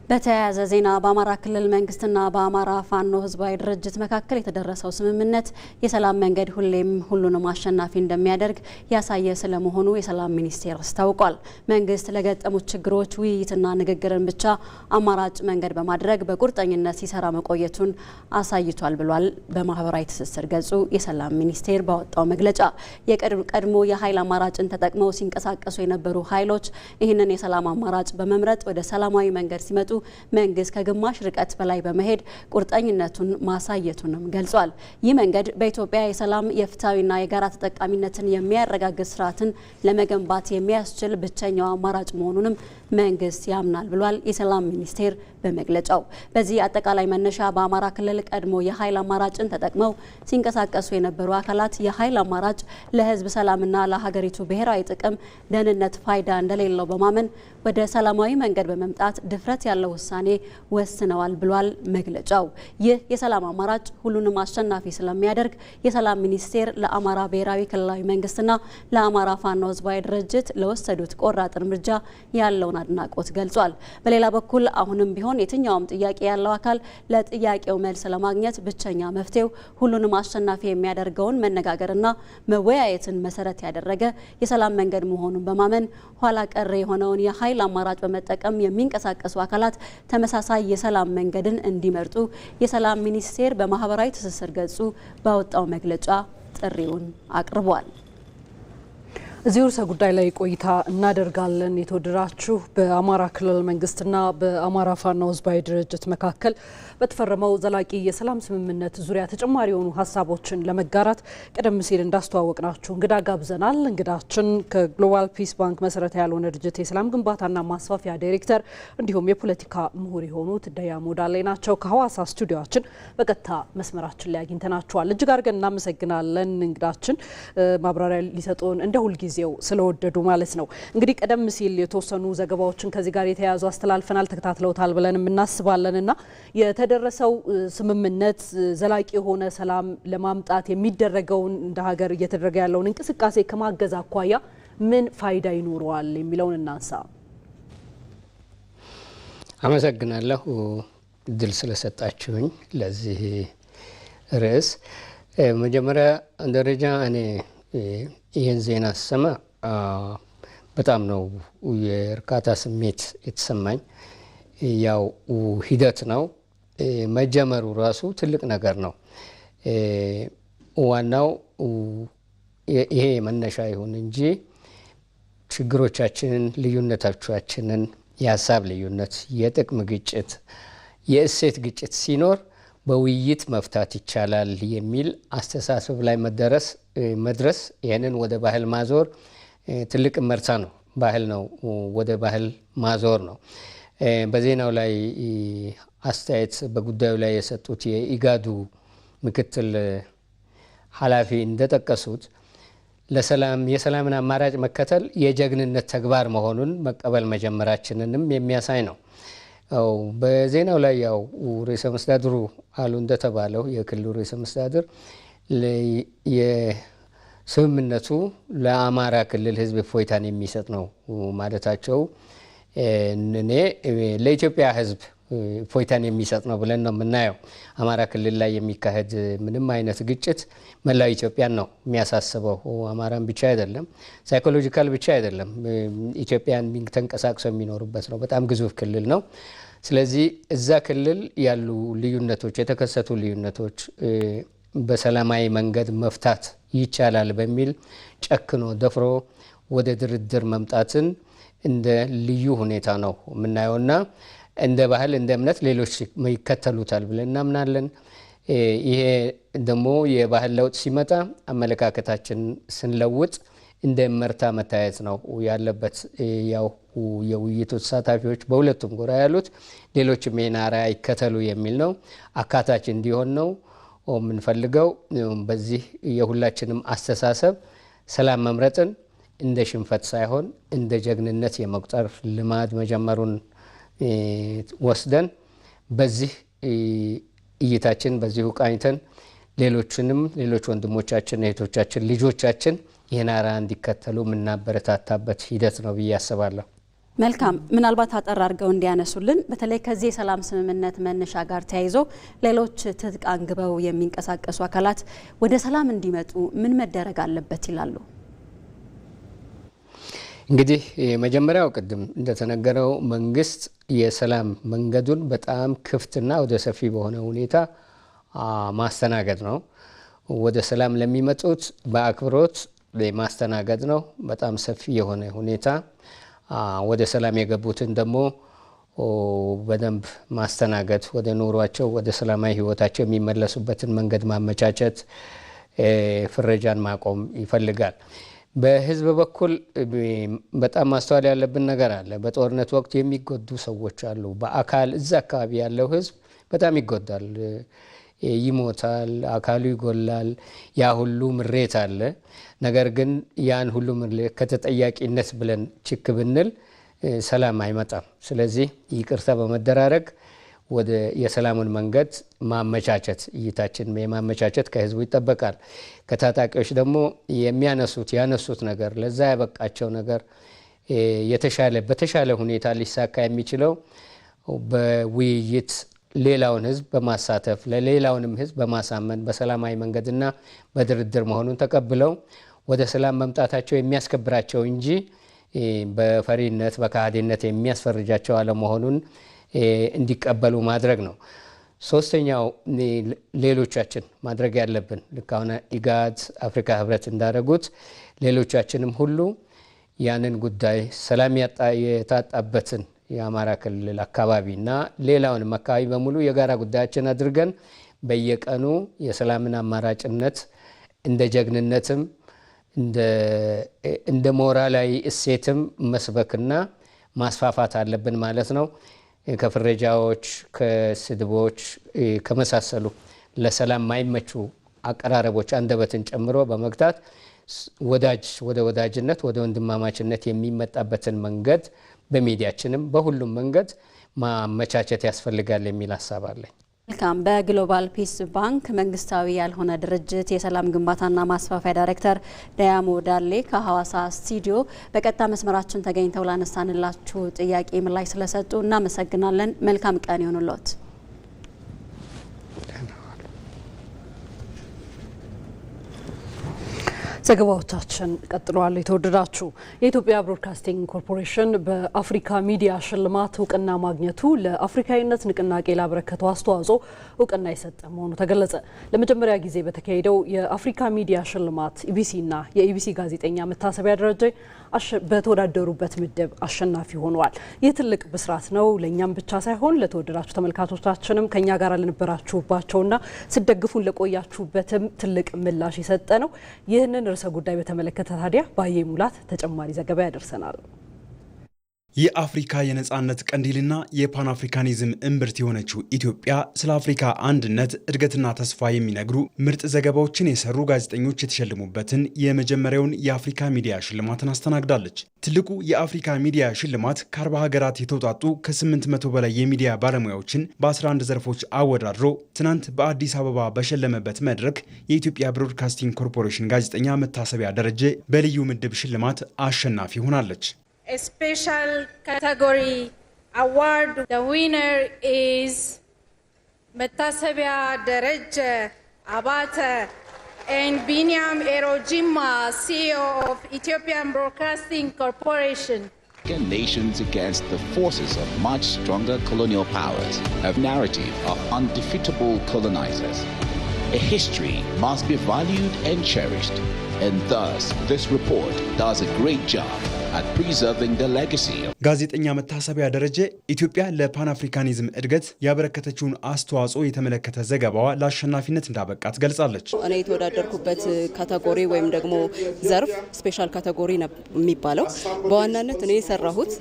በተያያዘ ዜና በአማራ ክልል መንግስትና በአማራ ፋኖ ህዝባዊ ድርጅት መካከል የተደረሰው ስምምነት የሰላም መንገድ ሁሌም ሁሉንም አሸናፊ እንደሚያደርግ ያሳየ ስለመሆኑ የሰላም ሚኒስቴር አስታውቋል። መንግስት ለገጠሙት ችግሮች ውይይትና ንግግርን ብቻ አማራጭ መንገድ በማድረግ በቁርጠኝነት ሲሰራ መቆየቱን አሳይቷል ብሏል። በማህበራዊ ትስስር ገጹ የሰላም ሚኒስቴር ባወጣው መግለጫ የቀድሞ የኃይል አማራጭን ተጠቅመው ሲንቀሳቀሱ የነበሩ ኃይሎች ይህንን የሰላም አማራጭ በመምረጥ ወደ ሰላማዊ መንገድ ሲመጡ መንግስት ከግማሽ ርቀት በላይ በመሄድ ቁርጠኝነቱን ማሳየቱንም ገልጿል። ይህ መንገድ በኢትዮጵያ የሰላም የፍትሐዊና የጋራ ተጠቃሚነትን የሚያረጋግጥ ስርዓትን ለመገንባት የሚያስችል ብቸኛው አማራጭ መሆኑንም መንግስት ያምናል ብሏል የሰላም ሚኒስቴር በመግለጫው። በዚህ አጠቃላይ መነሻ በአማራ ክልል ቀድሞ የኃይል አማራጭን ተጠቅመው ሲንቀሳቀሱ የነበሩ አካላት የኃይል አማራጭ ለህዝብ ሰላምና ለሀገሪቱ ብሔራዊ ጥቅም ደህንነት ፋይዳ እንደሌለው በማመን ወደ ሰላማዊ መንገድ በመምጣት ድፍረት ያለው ውሳኔ ወስነዋል ብሏል መግለጫው። ይህ የሰላም አማራጭ ሁሉንም አሸናፊ ስለሚያደርግ የሰላም ሚኒስቴር ለአማራ ብሔራዊ ክልላዊ መንግስትና ለአማራ ፋኖ ህዝባዊ ድርጅት ለወሰዱት ቆራጥ እርምጃ ያለውን አድናቆት ገልጿል። በሌላ በኩል አሁንም ቢሆን የትኛውም ጥያቄ ያለው አካል ለጥያቄው መልስ ለማግኘት ብቸኛ መፍትሄው ሁሉንም አሸናፊ የሚያደርገውን መነጋገርና መወያየትን መሰረት ያደረገ የሰላም መንገድ መሆኑን በማመን ኋላ ቀር የሆነውን የኃይል አማራጭ በመጠቀም የሚንቀሳቀሱ አካላት ተመሳሳይ የሰላም መንገድን እንዲመርጡ የሰላም ሚኒስቴር በማህበራዊ ትስስር ገጹ ባወጣው መግለጫ ጥሪውን አቅርቧል። እዚህ ርዕሰ ጉዳይ ላይ ቆይታ እናደርጋለን። የተወደዳችሁ በአማራ ክልል መንግስትና በአማራ ፋኖ ህዝባዊ ድርጅት መካከል በተፈረመው ዘላቂ የሰላም ስምምነት ዙሪያ ተጨማሪ የሆኑ ሀሳቦችን ለመጋራት ቀደም ሲል እንዳስተዋወቅናችሁ እንግዳ ጋብዘናል። እንግዳችን ከግሎባል ፒስ ባንክ መሰረታዊ ያልሆነ ድርጅት የሰላም ግንባታና ማስፋፊያ ዳይሬክተር እንዲሁም የፖለቲካ ምሁር የሆኑት ደያ ሞዳሌ ናቸው። ከሐዋሳ ስቱዲዮአችን በቀጥታ መስመራችን ላይ አግኝተናቸዋል። እጅግ አድርገን እናመሰግናለን። እንግዳችን ማብራሪያ ሊሰጡን እንደ ሁልጊዜ ስለወደዱ ማለት ነው። እንግዲህ ቀደም ሲል የተወሰኑ ዘገባዎችን ከዚህ ጋር የተያያዙ አስተላልፈናል፣ ተከታትለውታል ብለን እናስባለንና የተደረሰው ስምምነት ዘላቂ የሆነ ሰላም ለማምጣት የሚደረገውን እንደ ሀገር እየተደረገ ያለውን እንቅስቃሴ ከማገዝ አኳያ ምን ፋይዳ ይኖረዋል የሚለውን እናንሳ። አመሰግናለሁ እድል ስለሰጣችሁኝ ለዚህ ርዕስ። መጀመሪያ ደረጃ እኔ ይህን ዜና ስሰማ በጣም ነው የእርካታ ስሜት የተሰማኝ። ያው ሂደት ነው መጀመሩ ራሱ ትልቅ ነገር ነው። ዋናው ይሄ መነሻ ይሁን እንጂ ችግሮቻችንን፣ ልዩነቶቻችንን፣ የሀሳብ ልዩነት፣ የጥቅም ግጭት፣ የእሴት ግጭት ሲኖር በውይይት መፍታት ይቻላል የሚል አስተሳሰብ ላይ መድረስ ይህንን ወደ ባህል ማዞር ትልቅ መርታ ነው። ባህል ነው ወደ ባህል ማዞር ነው። በዜናው ላይ አስተያየት በጉዳዩ ላይ የሰጡት የኢጋዱ ምክትል ኃላፊ እንደጠቀሱት የሰላምን አማራጭ መከተል የጀግንነት ተግባር መሆኑን መቀበል መጀመራችንንም የሚያሳይ ነው። በዜናው ላይ ያው ርዕሰ መስተዳድሩ አሉ እንደተባለው የክልሉ ርዕሰ መስተዳድር የስምምነቱ ለአማራ ክልል ህዝብ እፎይታን የሚሰጥ ነው ማለታቸው እኔ ለኢትዮጵያ ህዝብ እፎይታን የሚሰጥ ነው ብለን ነው የምናየው። አማራ ክልል ላይ የሚካሄድ ምንም አይነት ግጭት መላው ኢትዮጵያን ነው የሚያሳስበው። አማራን ብቻ አይደለም፣ ሳይኮሎጂካል ብቻ አይደለም፣ ኢትዮጵያን ተንቀሳቅሰው የሚኖሩበት ነው። በጣም ግዙፍ ክልል ነው። ስለዚህ እዛ ክልል ያሉ ልዩነቶች፣ የተከሰቱ ልዩነቶች በሰላማዊ መንገድ መፍታት ይቻላል በሚል ጨክኖ ደፍሮ ወደ ድርድር መምጣትን እንደ ልዩ ሁኔታ ነው የምናየውና እንደ ባህል እንደ እምነት ሌሎች ይከተሉታል ብለን እናምናለን። ይሄ ደግሞ የባህል ለውጥ ሲመጣ አመለካከታችን ስንለውጥ እንደ መርታ መታየት ነው ያለበት። ያው የውይይቱ ተሳታፊዎች በሁለቱም ጎራ ያሉት ሌሎችም ይህን አርአያ ይከተሉ የሚል ነው። አካታች እንዲሆን ነው የምንፈልገው። በዚህ የሁላችንም አስተሳሰብ ሰላም መምረጥን እንደ ሽንፈት ሳይሆን እንደ ጀግንነት የመቁጠር ልማድ መጀመሩን ወስደን በዚህ እይታችን በዚሁ ቃኝተን ሌሎች ወንድሞቻችን፣ እህቶቻችን፣ ልጆቻችን ይህን አርአያ እንዲከተሉ የምናበረታታበት ሂደት ነው ብዬ አስባለሁ። መልካም። ምናልባት አጠር አድርገው እንዲያነሱልን በተለይ ከዚህ የሰላም ስምምነት መነሻ ጋር ተያይዞ ሌሎች ትጥቅ አንግበው የሚንቀሳቀሱ አካላት ወደ ሰላም እንዲመጡ ምን መደረግ አለበት ይላሉ? እንግዲህ መጀመሪያው ቅድም እንደተነገረው መንግስት የሰላም መንገዱን በጣም ክፍትና ወደ ሰፊ በሆነ ሁኔታ ማስተናገድ ነው። ወደ ሰላም ለሚመጡት በአክብሮት ማስተናገድ ነው። በጣም ሰፊ የሆነ ሁኔታ ወደ ሰላም የገቡትን ደግሞ በደንብ ማስተናገድ፣ ወደ ኑሯቸው ወደ ሰላማዊ ህይወታቸው የሚመለሱበትን መንገድ ማመቻቸት፣ ፍረጃን ማቆም ይፈልጋል። በህዝብ በኩል በጣም ማስተዋል ያለብን ነገር አለ። በጦርነት ወቅት የሚጎዱ ሰዎች አሉ። በአካል እዛ አካባቢ ያለው ህዝብ በጣም ይጎዳል፣ ይሞታል፣ አካሉ ይጎላል። ያ ሁሉ ምሬት አለ። ነገር ግን ያን ሁሉ ምሬት ከተጠያቂነት ብለን ችክ ብንል ሰላም አይመጣም። ስለዚህ ይቅርታ በመደራረግ ወደ የሰላሙን መንገድ ማመቻቸት፣ እይታችን የማመቻቸት ከህዝቡ ይጠበቃል። ከታጣቂዎች ደግሞ ያነሱት ነገር ለዛ ያበቃቸው ነገር በተሻለ ሁኔታ ሊሳካ የሚችለው በውይይት ሌላውን ህዝብ በማሳተፍ ለሌላውንም ህዝብ በማሳመን በሰላማዊ መንገድና በድርድር መሆኑን ተቀብለው ወደ ሰላም መምጣታቸው የሚያስከብራቸው እንጂ በፈሪነት በካህዲነት የሚያስፈርጃቸው አለመሆኑን እንዲቀበሉ ማድረግ ነው። ሶስተኛው ሌሎቻችን ማድረግ ያለብን ልክ አሁን ኢጋድ፣ አፍሪካ ህብረት እንዳደረጉት ሌሎቻችንም ሁሉ ያንን ጉዳይ ሰላም የታጣበትን የአማራ ክልል አካባቢና ሌላውንም አካባቢ በሙሉ የጋራ ጉዳያችን አድርገን በየቀኑ የሰላምን አማራጭነት እንደ ጀግንነትም እንደ ሞራላዊ እሴትም መስበክና ማስፋፋት አለብን ማለት ነው። ከፍረጃዎች፣ ከስድቦች ከመሳሰሉ ለሰላም ማይመቹ አቀራረቦች አንደበትን ጨምሮ በመግታት ወደ ወዳጅነት ወደ ወንድማማችነት የሚመጣበትን መንገድ በሚዲያችንም በሁሉም መንገድ ማመቻቸት ያስፈልጋል የሚል ሀሳብ አለኝ። መልካም። በግሎባል ፒስ ባንክ መንግስታዊ ያልሆነ ድርጅት የሰላም ግንባታና ማስፋፊያ ዳይሬክተር ዳያሞ ዳሌ ከሐዋሳ ስቱዲዮ በቀጥታ መስመራችን ተገኝተው ላነሳንላችሁ ጥያቄ ምላሽ ስለሰጡ እናመሰግናለን። መልካም ቀን ይሁንልዎት። ዘገባዎቻችን ቀጥለዋል። የተወደዳችሁ የኢትዮጵያ ብሮድካስቲንግ ኮርፖሬሽን በአፍሪካ ሚዲያ ሽልማት እውቅና ማግኘቱ ለአፍሪካዊነት ንቅናቄ ላበረከተው አስተዋጽኦ እውቅና የሰጠ መሆኑ ተገለጸ። ለመጀመሪያ ጊዜ በተካሄደው የአፍሪካ ሚዲያ ሽልማት ኢቢሲና የኢቢሲ ጋዜጠኛ መታሰቢያ ደረጀ በተወዳደሩበት ምድብ አሸናፊ ሆነዋል። ይህ ትልቅ ብስራት ነው። ለእኛም ብቻ ሳይሆን ለተወደዳችሁ ተመልካቾቻችንም ከኛ ጋር ለነበራችሁባቸውና ስደግፉን ለቆያችሁበትም ትልቅ ምላሽ የሰጠ ነው። ይህንን ርዕሰ ጉዳይ በተመለከተ ታዲያ ባየ ሙላት ተጨማሪ ዘገባ ያደርሰናል። የአፍሪካ የነጻነት ቀንዲልና የፓን አፍሪካኒዝም እምብርት የሆነችው ኢትዮጵያ ስለ አፍሪካ አንድነት እድገትና ተስፋ የሚነግሩ ምርጥ ዘገባዎችን የሰሩ ጋዜጠኞች የተሸለሙበትን የመጀመሪያውን የአፍሪካ ሚዲያ ሽልማትን አስተናግዳለች። ትልቁ የአፍሪካ ሚዲያ ሽልማት ከ40 ሀገራት የተውጣጡ ከ800 በላይ የሚዲያ ባለሙያዎችን በ11 ዘርፎች አወዳድሮ ትናንት በአዲስ አበባ በሸለመበት መድረክ የኢትዮጵያ ብሮድካስቲንግ ኮርፖሬሽን ጋዜጠኛ መታሰቢያ ደረጀ በልዩ ምድብ ሽልማት አሸናፊ ሆናለች። A special category award. The winner is Metasebia Dereje Abate and Binyam Erojima, CEO of Ethiopian Broadcasting Corporation. Nations against the forces of much stronger colonial powers, a narrative of undefeatable colonizers. A history must be valued and cherished, and thus this report does a great job at preserving the legacy. ጋዜጠኛ መታሰቢያ ደረጀ ኢትዮጵያ ለፓን አፍሪካኒዝም እድገት ያበረከተችውን አስተዋጽኦ የተመለከተ ዘገባዋ ለአሸናፊነት እንዳበቃት ገልጻለች። እኔ የተወዳደርኩበት ካቴጎሪ ወይም ደግሞ ዘርፍ ስፔሻል ካቴጎሪ ነው የሚባለው። በዋናነት እኔ የሰራሁት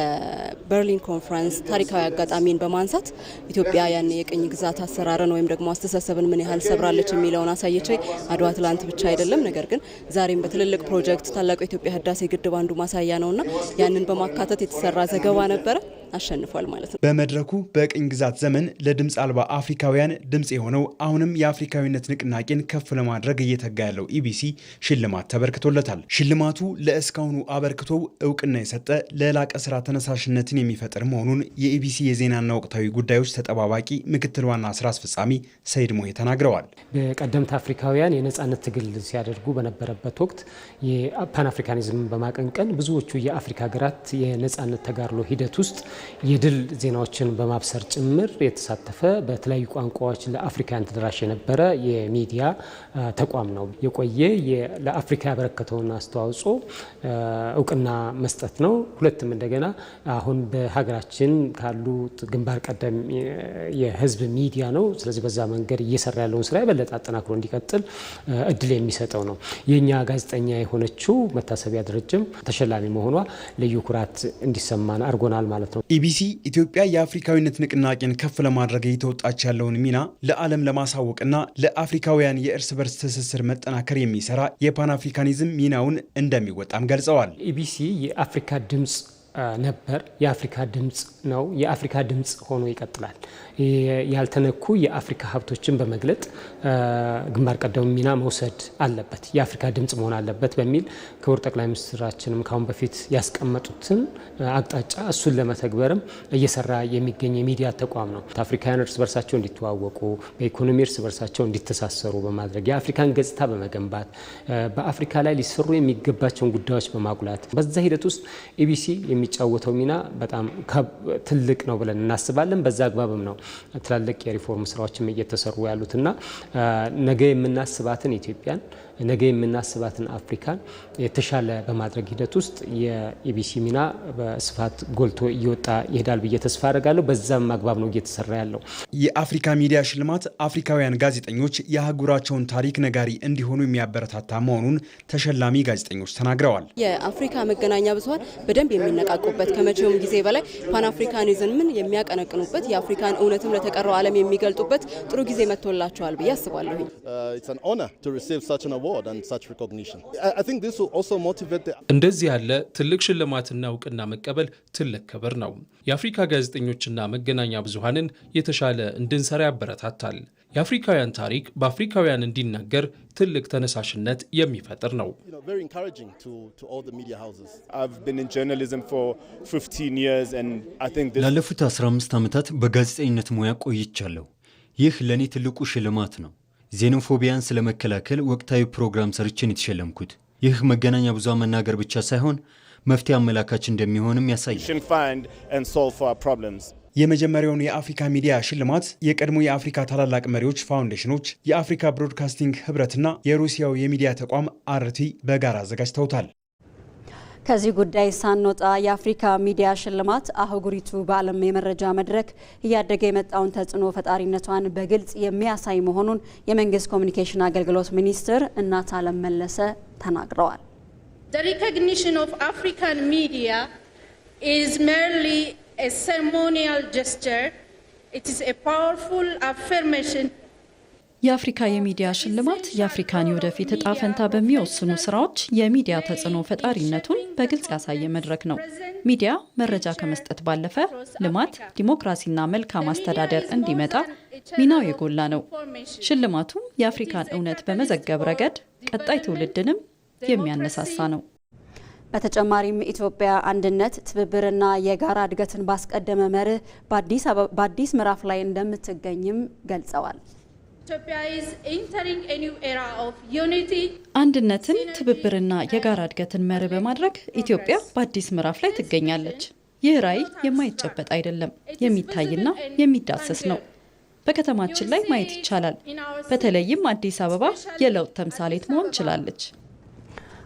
የበርሊን ኮንፈረንስ ታሪካዊ አጋጣሚን በማንሳት ኢትዮጵያ ያን የቅኝ ግዛት አሰራርን ወይም ደግሞ አስተሳሰብን ምን ያህል ሰብራለች የሚለውን አሳይቼ አድዋ ትላንት ብቻ አይደለም፣ ነገር ግን ዛሬም በትልልቅ ፕሮጀክት ታላቁ የኢትዮጵያ ህዳሴ ግድብ አንዱ ማሳያ ነውና ያንን በማካተት የተሰራ ዘገባ ነበረ። አሸንፏል ማለት ነው። በመድረኩ በቅኝ ግዛት ዘመን ለድምፅ አልባ አፍሪካውያን ድምፅ የሆነው አሁንም የአፍሪካዊነት ንቅናቄን ከፍ ለማድረግ እየተጋ ያለው ኢቢሲ ሽልማት ተበርክቶለታል። ሽልማቱ ለእስካሁኑ አበርክቶው እውቅና የሰጠ ለላቀ ስራ ተነሳሽነትን የሚፈጥር መሆኑን የኢቢሲ የዜናና ወቅታዊ ጉዳዮች ተጠባባቂ ምክትል ዋና ስራ አስፈጻሚ ሰይድ ሞሄ ተናግረዋል። በቀደምት አፍሪካውያን የነጻነት ትግል ሲያደርጉ በነበረበት ወቅት የፓን አፍሪካኒዝምን በማቀንቀን ብዙዎቹ የአፍሪካ ሀገራት የነጻነት ተጋድሎ ሂደት ውስጥ የድል ዜናዎችን በማብሰር ጭምር የተሳተፈ በተለያዩ ቋንቋዎች ለአፍሪካውያን ተደራሽ የነበረ የሚዲያ ተቋም ነው። የቆየ ለአፍሪካ ያበረከተውን አስተዋጽኦ እውቅና መስጠት ነው። ሁለትም እንደገና አሁን በሀገራችን ካሉ ግንባር ቀደም የህዝብ ሚዲያ ነው። ስለዚህ በዛ መንገድ እየሰራ ያለውን ስራ የበለጠ አጠናክሮ እንዲቀጥል እድል የሚሰጠው ነው። የኛ ጋዜጠኛ የሆነችው መታሰቢያ ደረጀም ተሸላሚ መሆኗ ልዩ ኩራት እንዲሰማን አድርጎናል ማለት ነው። ኢቢሲ ኢትዮጵያ የአፍሪካዊነት ንቅናቄን ከፍ ለማድረግ እየተወጣች ያለውን ሚና ለዓለም ለማሳወቅና ለአፍሪካውያን የእርስ በርስ ትስስር መጠናከር የሚሰራ የፓን አፍሪካኒዝም ሚናውን እንደሚወጣም ገልጸዋል። ኢቢሲ የአፍሪካ ድምፅ ነበር፣ የአፍሪካ ድምፅ ነው፣ የአፍሪካ ድምፅ ሆኖ ይቀጥላል። ያልተነኩ የአፍሪካ ሀብቶችን በመግለጥ ግንባር ቀደም ሚና መውሰድ አለበት፣ የአፍሪካ ድምፅ መሆን አለበት በሚል ክቡር ጠቅላይ ሚኒስትራችንም ካሁን በፊት ያስቀመጡትን አቅጣጫ እሱን ለመተግበርም እየሰራ የሚገኝ የሚዲያ ተቋም ነው። አፍሪካውያን እርስ በርሳቸው እንዲተዋወቁ፣ በኢኮኖሚ እርስ በርሳቸው እንዲተሳሰሩ በማድረግ የአፍሪካን ገጽታ በመገንባት በአፍሪካ ላይ ሊሰሩ የሚገባቸውን ጉዳዮች በማጉላት በዛ ሂደት ውስጥ ኢቢሲ የሚጫወተው ሚና በጣም ትልቅ ነው ብለን እናስባለን። በዛ አግባብም ነው ትላልቅ የሪፎርም ስራዎችም እየተሰሩ ያሉትና ነገ የምናስባትን ኢትዮጵያን ነገ የምናስባትን አፍሪካን የተሻለ በማድረግ ሂደት ውስጥ የኢቢሲ ሚና በስፋት ጎልቶ እየወጣ ይሄዳል ብዬ ተስፋ አደርጋለሁ። በዛም አግባብ ነው እየተሰራ ያለው። የአፍሪካ ሚዲያ ሽልማት አፍሪካውያን ጋዜጠኞች የአህጉራቸውን ታሪክ ነጋሪ እንዲሆኑ የሚያበረታታ መሆኑን ተሸላሚ ጋዜጠኞች ተናግረዋል። የአፍሪካ መገናኛ ብዙኃን በደንብ የሚነቃቁበት ከመቼውም ጊዜ በላይ ፓን አፍሪካኒዝምን የሚያቀነቅኑበት የአፍሪካን እውነትም ለተቀረው ዓለም የሚገልጡበት ጥሩ ጊዜ መጥቶላቸዋል ብዬ አስባለሁ። እንደዚህ ያለ ትልቅ ሽልማትና እውቅና መቀበል ትልቅ ክብር ነው። የአፍሪካ ጋዜጠኞችና መገናኛ ብዙኃንን የተሻለ እንድንሰራ ያበረታታል። የአፍሪካውያን ታሪክ በአፍሪካውያን እንዲናገር ትልቅ ተነሳሽነት የሚፈጥር ነው። ላለፉት 15 ዓመታት በጋዜጠኝነት ሙያ ቆይቻለሁ። ይህ ለእኔ ትልቁ ሽልማት ነው። ዜኖፎቢያን ስለመከላከል ወቅታዊ ፕሮግራም ሰርችን የተሸለምኩት። ይህ መገናኛ ብዙኃን መናገር ብቻ ሳይሆን መፍትሄ አመላካች እንደሚሆንም ያሳያል። የመጀመሪያውን የአፍሪካ ሚዲያ ሽልማት የቀድሞ የአፍሪካ ታላላቅ መሪዎች ፋውንዴሽኖች፣ የአፍሪካ ብሮድካስቲንግ ህብረትና የሩሲያው የሚዲያ ተቋም አርቲ በጋራ አዘጋጅተውታል። ከዚህ ጉዳይ ሳንወጣ የአፍሪካ ሚዲያ ሽልማት አህጉሪቱ በዓለም የመረጃ መድረክ እያደገ የመጣውን ተጽዕኖ ፈጣሪነቷን በግልጽ የሚያሳይ መሆኑን የመንግስት ኮሚኒኬሽን አገልግሎት ሚኒስትር እናት አለም መለሰ ተናግረዋል። The recognition of African media is merely a ceremonial gesture. It is a powerful affirmation. የአፍሪካ የሚዲያ ሽልማት የአፍሪካን የወደፊት እጣ ፈንታ በሚወስኑ ስራዎች የሚዲያ ተጽዕኖ ፈጣሪነቱን በግልጽ ያሳየ መድረክ ነው። ሚዲያ መረጃ ከመስጠት ባለፈ ልማት፣ ዲሞክራሲና መልካም አስተዳደር እንዲመጣ ሚናው የጎላ ነው። ሽልማቱ የአፍሪካን እውነት በመዘገብ ረገድ ቀጣይ ትውልድንም የሚያነሳሳ ነው። በተጨማሪም ኢትዮጵያ አንድነት፣ ትብብርና የጋራ እድገትን ባስቀደመ መርህ በአዲስ ምዕራፍ ላይ እንደምትገኝም ገልጸዋል። አንድነትን፣ ትብብርና የጋራ እድገትን መርህ በማድረግ ኢትዮጵያ በአዲስ ምዕራፍ ላይ ትገኛለች። ይህ ራዕይ የማይጨበጥ አይደለም፣ የሚታይና የሚዳሰስ ነው። በከተማችን ላይ ማየት ይቻላል። በተለይም አዲስ አበባ የለውጥ ተምሳሌት መሆን ችላለች።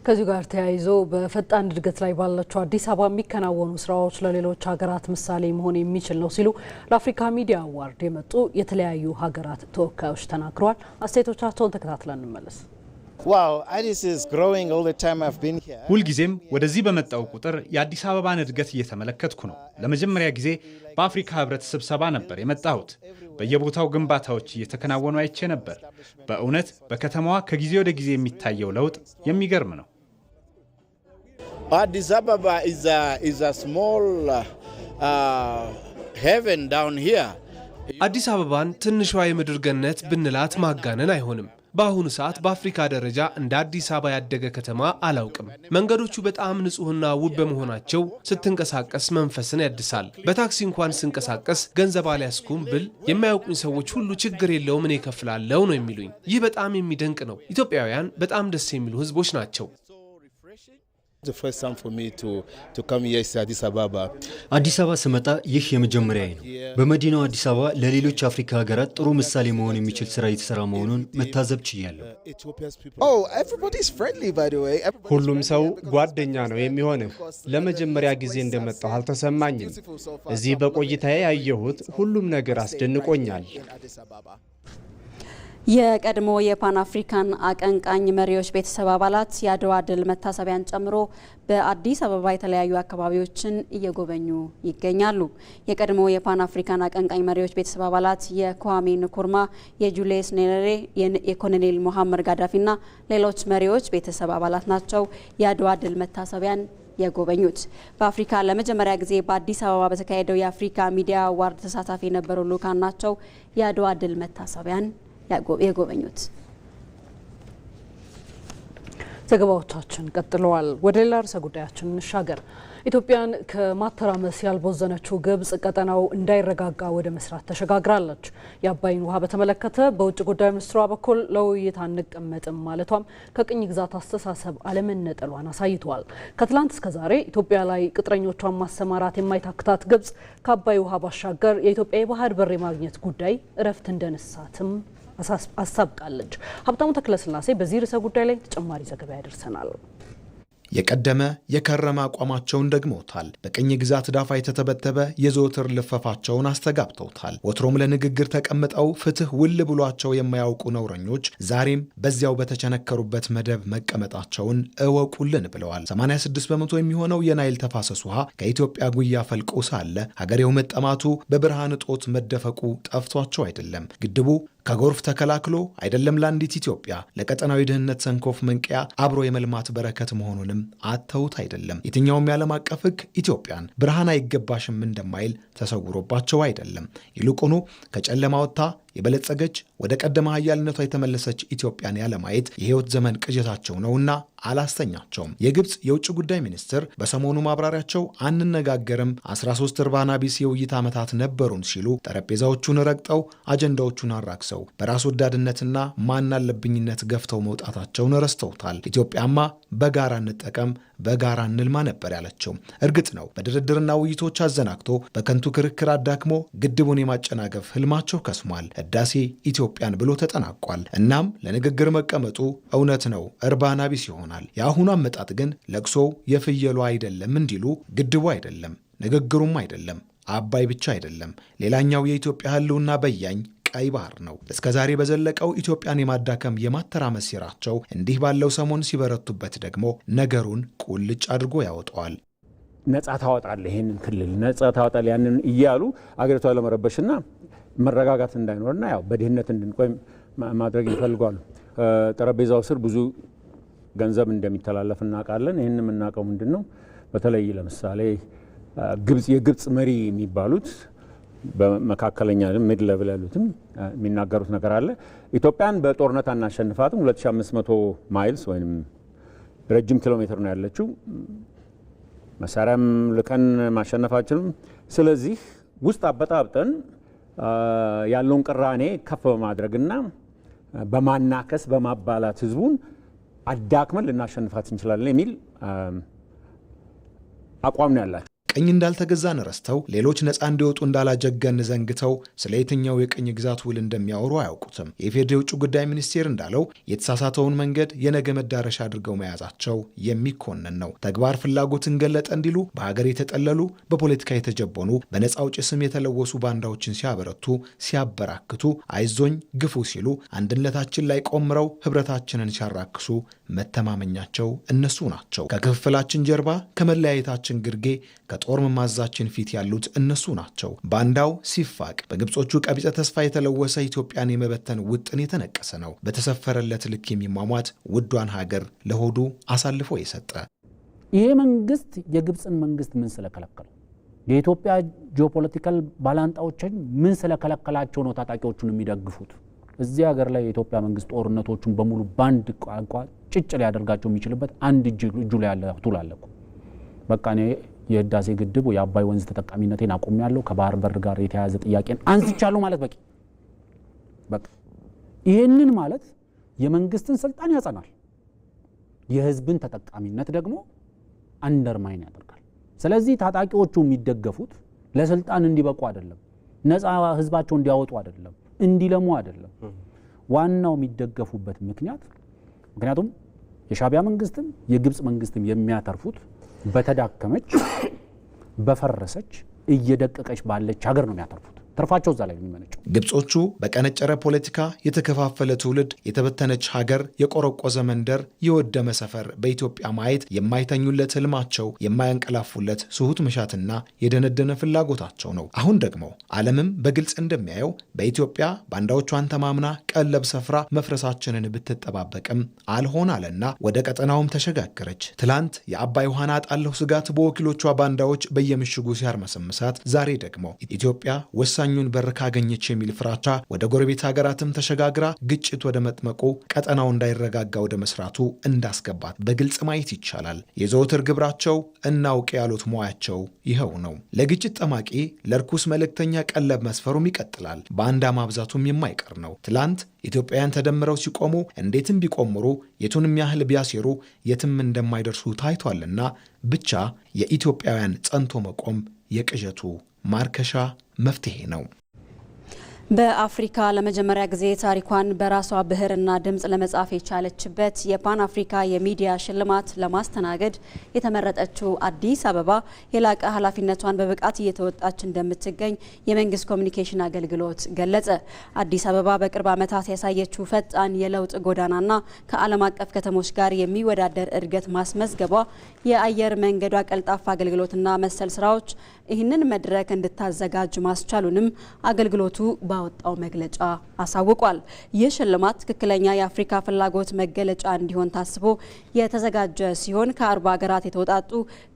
ከዚሁ ጋር ተያይዞ በፈጣን እድገት ላይ ባለችው አዲስ አበባ የሚከናወኑ ስራዎች ለሌሎች ሀገራት ምሳሌ መሆን የሚችል ነው ሲሉ ለአፍሪካ ሚዲያ አዋርድ የመጡ የተለያዩ ሀገራት ተወካዮች ተናግረዋል። አስተያየቶቻቸውን ተከታትለን እንመለስ። ሁልጊዜም ወደዚህ በመጣው ቁጥር የአዲስ አበባን እድገት እየተመለከትኩ ነው። ለመጀመሪያ ጊዜ በአፍሪካ ህብረት ስብሰባ ነበር የመጣሁት። በየቦታው ግንባታዎች እየተከናወኑ አይቼ ነበር። በእውነት በከተማዋ ከጊዜ ወደ ጊዜ የሚታየው ለውጥ የሚገርም ነው። Addis Ababa is a small heaven down here. አዲስ አበባን ትንሿ የምድር ገነት ብንላት ማጋነን አይሆንም። በአሁኑ ሰዓት በአፍሪካ ደረጃ እንደ አዲስ አበባ ያደገ ከተማ አላውቅም። መንገዶቹ በጣም ንጹህና ውብ በመሆናቸው ስትንቀሳቀስ መንፈስን ያድሳል። በታክሲ እንኳን ስንቀሳቀስ ገንዘብ አልያዝኩም ብል የማያውቁኝ ሰዎች ሁሉ ችግር የለውም እኔ እከፍላለሁ ነው የሚሉኝ። ይህ በጣም የሚደንቅ ነው። ኢትዮጵያውያን በጣም ደስ የሚሉ ህዝቦች ናቸው። አዲስ አበባ ስመጣ ይህ የመጀመሪያዬ ነው። በመዲናው አዲስ አበባ ለሌሎች አፍሪካ ሀገራት ጥሩ ምሳሌ መሆን የሚችል ስራ እየተሰራ መሆኑን መታዘብ ችያለሁ። ሁሉም ሰው ጓደኛ ነው የሚሆንህ። ለመጀመሪያ ጊዜ እንደመጣሁ አልተሰማኝም። እዚህ በቆይታዬ ያየሁት ሁሉም ነገር አስደንቆኛል። የቀድሞ የፓን አፍሪካን አቀንቃኝ መሪዎች ቤተሰብ አባላት የአድዋ ድል መታሰቢያን ጨምሮ በአዲስ አበባ የተለያዩ አካባቢዎችን እየጎበኙ ይገኛሉ። የቀድሞ የፓን አፍሪካን አቀንቃኝ መሪዎች ቤተሰብ አባላት የኳሜ ንኩርማ፣ የጁልየስ ኔሬሬ፣ የኮሎኔል ሞሐመድ ጋዳፊና ሌሎች መሪዎች ቤተሰብ አባላት ናቸው የአድዋ ድል መታሰቢያን የጎበኙት። በአፍሪካ ለመጀመሪያ ጊዜ በአዲስ አበባ በተካሄደው የአፍሪካ ሚዲያ አዋርድ ተሳታፊ የነበሩ ልኡካን ናቸው የአድዋ ድል መታሰቢያን የጎበኙት። ዘገባዎቻችን ቀጥለዋል። ወደ ሌላ ርዕሰ ጉዳያችን እንሻገር። ኢትዮጵያን ከማተራመስ ያልቦዘነችው ግብጽ ቀጠናው እንዳይረጋጋ ወደ መስራት ተሸጋግራለች። የአባይን ውሃ በተመለከተ በውጭ ጉዳይ ሚኒስትሯ በኩል ለውይይት አንቀመጥም ማለቷም ከቅኝ ግዛት አስተሳሰብ አለመነጠሏን አሳይቷል። ከትላንት እስከ ዛሬ ኢትዮጵያ ላይ ቅጥረኞቿን ማሰማራት የማይታክታት ግብጽ ከአባይ ውሃ ባሻገር የኢትዮጵያ የባህር በር የማግኘት ጉዳይ እረፍት እንደነሳትም አሳብቃለች። ሀብታሙ ተክለስላሴ በዚህ ርዕሰ ጉዳይ ላይ ተጨማሪ ዘገባ ያደርሰናል። የቀደመ የከረመ አቋማቸውን ደግመውታል። በቅኝ ግዛት ዳፋ የተተበተበ የዘወትር ልፈፋቸውን አስተጋብተውታል። ወትሮም ለንግግር ተቀምጠው ፍትህ ውል ብሏቸው የማያውቁ ነውረኞች ዛሬም በዚያው በተቸነከሩበት መደብ መቀመጣቸውን እወቁልን ብለዋል። 86 በመቶ የሚሆነው የናይል ተፋሰስ ውሃ ከኢትዮጵያ ጉያ ፈልቆ ሳለ ሀገሬው መጠማቱ በብርሃን እጦት መደፈቁ ጠፍቷቸው አይደለም። ግድቡ ከጎርፍ ተከላክሎ አይደለም ለአንዲት ኢትዮጵያ ለቀጠናዊ ድህነት ሰንኮፍ መንቀያ አብሮ የመልማት በረከት መሆኑንም አተውት አይደለም። የትኛውም የዓለም አቀፍ ሕግ ኢትዮጵያን ብርሃን አይገባሽም እንደማይል ተሰውሮባቸው አይደለም። ይልቁኑ ከጨለማ ወጥታ የበለጸገች ወደ ቀደመ ኃያልነቷ የተመለሰች ኢትዮጵያን ያለማየት የህይወት ዘመን ቅዠታቸው ነውና አላስተኛቸውም። የግብጽ የውጭ ጉዳይ ሚኒስትር በሰሞኑ ማብራሪያቸው አንነጋገርም 13 እርባና ቢስ የውይይት ዓመታት ነበሩን ሲሉ ጠረጴዛዎቹን ረግጠው አጀንዳዎቹን አራክሰው በራስ ወዳድነትና ማናለብኝነት ገፍተው መውጣታቸውን ረስተውታል። ኢትዮጵያማ በጋራ እንጠቀም በጋራ እንልማ ነበር ያለችው። እርግጥ ነው በድርድርና ውይይቶች አዘናግቶ በከንቱ ክርክር አዳክሞ ግድቡን የማጨናገፍ ህልማቸው ከስሟል። ህዳሴ ኢትዮጵያን ብሎ ተጠናቋል። እናም ለንግግር መቀመጡ እውነት ነው እርባና ቢስ ይሆናል። የአሁኑ አመጣጥ ግን ለቅሶው የፍየሉ አይደለም እንዲሉ ግድቡ አይደለም፣ ንግግሩም አይደለም፣ አባይ ብቻ አይደለም፣ ሌላኛው የኢትዮጵያ ህልውና በያኝ ቀይ ባህር ነው። እስከዛሬ በዘለቀው ኢትዮጵያን የማዳከም የማተራመስ ሴራቸው እንዲህ ባለው ሰሞን ሲበረቱበት ደግሞ ነገሩን ቁልጭ አድርጎ ያወጣዋል። ነጻ ታወጣለህ ይሄንን ክልል ነጻ ታወጣለህ ያንን እያሉ አገሪቷ ለመረበሽና መረጋጋት እንዳይኖርና ያው በድህነት እንድንቆይ ማድረግ ይፈልጋሉ። ጠረጴዛው ስር ብዙ ገንዘብ እንደሚተላለፍ እናውቃለን። ይሄን የምናውቀው ምንድነው? በተለይ ለምሳሌ የግብጽ መሪ የሚባሉት በመካከለኛ ሚድ ሌቭል ያሉትም የሚናገሩት ነገር አለ። ኢትዮጵያን በጦርነት አናሸንፋትም 2500 ማይልስ ወይም ረጅም ኪሎ ሜትር ነው ያለችው መሳሪያም ልከን ማሸነፋችንም ስለዚህ ውስጥ አበጣብጠን ያለውን ቅራኔ ከፍ በማድረግና በማናከስ በማባላት ህዝቡን አዳክመን ልናሸንፋት እንችላለን የሚል አቋም ነው ያላቸው። ቀኝ እንዳልተገዛን ረስተው ሌሎች ነፃ እንዲወጡ እንዳላጀገን ዘንግተው ስለ የትኛው የቅኝ ግዛት ውል እንደሚያወሩ አያውቁትም። የኢፌዴሪ ውጭ ጉዳይ ሚኒስቴር እንዳለው የተሳሳተውን መንገድ የነገ መዳረሻ አድርገው መያዛቸው የሚኮንን ነው። ተግባር ፍላጎትን ገለጠ እንዲሉ በሀገር የተጠለሉ በፖለቲካ የተጀቦኑ በነፃ አውጪ ስም የተለወሱ ባንዳዎችን ሲያበረቱ ሲያበራክቱ አይዞኝ ግፉ ሲሉ አንድነታችን ላይ ቆምረው ህብረታችንን ሲያራክሱ መተማመኛቸው እነሱ ናቸው። ከክፍፍላችን ጀርባ ከመለያየታችን ግርጌ ከጦር መማዛችን ፊት ያሉት እነሱ ናቸው። ባንዳው ሲፋቅ በግብጾቹ ቀቢጸ ተስፋ የተለወሰ ኢትዮጵያን የመበተን ውጥን የተነቀሰ ነው። በተሰፈረለት ልክ የሚሟሟት ውዷን ሀገር ለሆዱ አሳልፎ የሰጠ ይሄ መንግስት የግብጽን መንግስት ምን ስለከለከለ የኢትዮጵያ ጂኦፖለቲካል ባላንጣዎችን ምን ስለከለከላቸው ነው ታጣቂዎቹን የሚደግፉት? እዚህ ሀገር ላይ የኢትዮጵያ መንግስት ጦርነቶቹን በሙሉ ባንድ ቋንቋ ጭጭ ሊያደርጋቸው የሚችልበት አንድ እጁ ላይ ያለ ቱል አለ እኮ። በቃ እኔ የህዳሴ ግድብ የአባይ ወንዝ ተጠቃሚነቴን አቆሚያለሁ ከባህር በር ጋር የተያያዘ ጥያቄን አንስቻለሁ ማለት በቂ በቃ ይሄንን ማለት የመንግስትን ስልጣን ያጸናል፣ የህዝብን ተጠቃሚነት ደግሞ አንደርማይን ያደርጋል። ስለዚህ ታጣቂዎቹ የሚደገፉት ለስልጣን እንዲበቁ አይደለም፣ ነፃ ህዝባቸው እንዲያወጡ አይደለም፣ እንዲለሙ አይደለም። ዋናው የሚደገፉበት ምክንያቱም የሻዕቢያ መንግስትም የግብጽ መንግስትም የሚያተርፉት በተዳከመች በፈረሰች እየደቀቀች ባለች ሀገር ነው የሚያተርፉት። ትርፋቸው እዛ ላይ የሚመነጨው። ግብጾቹ በቀነጨረ ፖለቲካ የተከፋፈለ ትውልድ፣ የተበተነች ሀገር፣ የቆረቆዘ መንደር፣ የወደመ ሰፈር በኢትዮጵያ ማየት የማይተኙለት ህልማቸው፣ የማያንቀላፉለት ስሁት መሻትና የደነደነ ፍላጎታቸው ነው። አሁን ደግሞ ዓለምም በግልጽ እንደሚያየው በኢትዮጵያ ባንዳዎቿን ተማምና ቀለብ ሰፍራ መፍረሳችንን ብትጠባበቅም አልሆን አለና ወደ ቀጠናውም ተሸጋገረች። ትላንት የአባይ ውሃን አጣለሁ ስጋት በወኪሎቿ ባንዳዎች በየምሽጉ ሲያርመሰምሳት፣ ዛሬ ደግሞ ኢትዮጵያ ወሳኙን በር ካገኘች የሚል ፍራቻ ወደ ጎረቤት ሀገራትም ተሸጋግራ ግጭት ወደ መጥመቁ ቀጠናው እንዳይረጋጋ ወደ መስራቱ እንዳስገባት በግልጽ ማየት ይቻላል። የዘወትር ግብራቸው እናውቅ ያሉት ሞያቸው ይኸው ነው። ለግጭት ጠማቂ ለርኩስ መልእክተኛ ቀለብ መስፈሩም ይቀጥላል። ባንዳ ማብዛቱም የማይቀር ነው። ትላንት ኢትዮጵያውያን ተደምረው ሲቆሙ እንዴትም ቢቆምሩ የቱንም ያህል ቢያሴሩ የትም እንደማይደርሱ ታይቷልና ብቻ የኢትዮጵያውያን ጸንቶ መቆም የቅዠቱ ማርከሻ መፍትሄ ነው። በአፍሪካ ለመጀመሪያ ጊዜ ታሪኳን በራሷ ብዕርና ድምጽ ለመጻፍ የቻለችበት የፓን አፍሪካ የሚዲያ ሽልማት ለማስተናገድ የተመረጠችው አዲስ አበባ የላቀ ኃላፊነቷን በብቃት እየተወጣች እንደምትገኝ የመንግስት ኮሚኒኬሽን አገልግሎት ገለጸ። አዲስ አበባ በቅርብ ዓመታት ያሳየችው ፈጣን የለውጥ ጎዳናና ከዓለም አቀፍ ከተሞች ጋር የሚወዳደር እድገት ማስመዝገቧ የአየር መንገዷ ቀልጣፋ አገልግሎትና መሰል ስራዎች ይህንን መድረክ እንድታዘጋጅ ማስቻሉንም አገልግሎቱ ባወጣው መግለጫ አሳውቋል። ይህ ሽልማት ትክክለኛ የአፍሪካ ፍላጎት መገለጫ እንዲሆን ታስቦ የተዘጋጀ ሲሆን ከ40 ሀገራት የተውጣጡ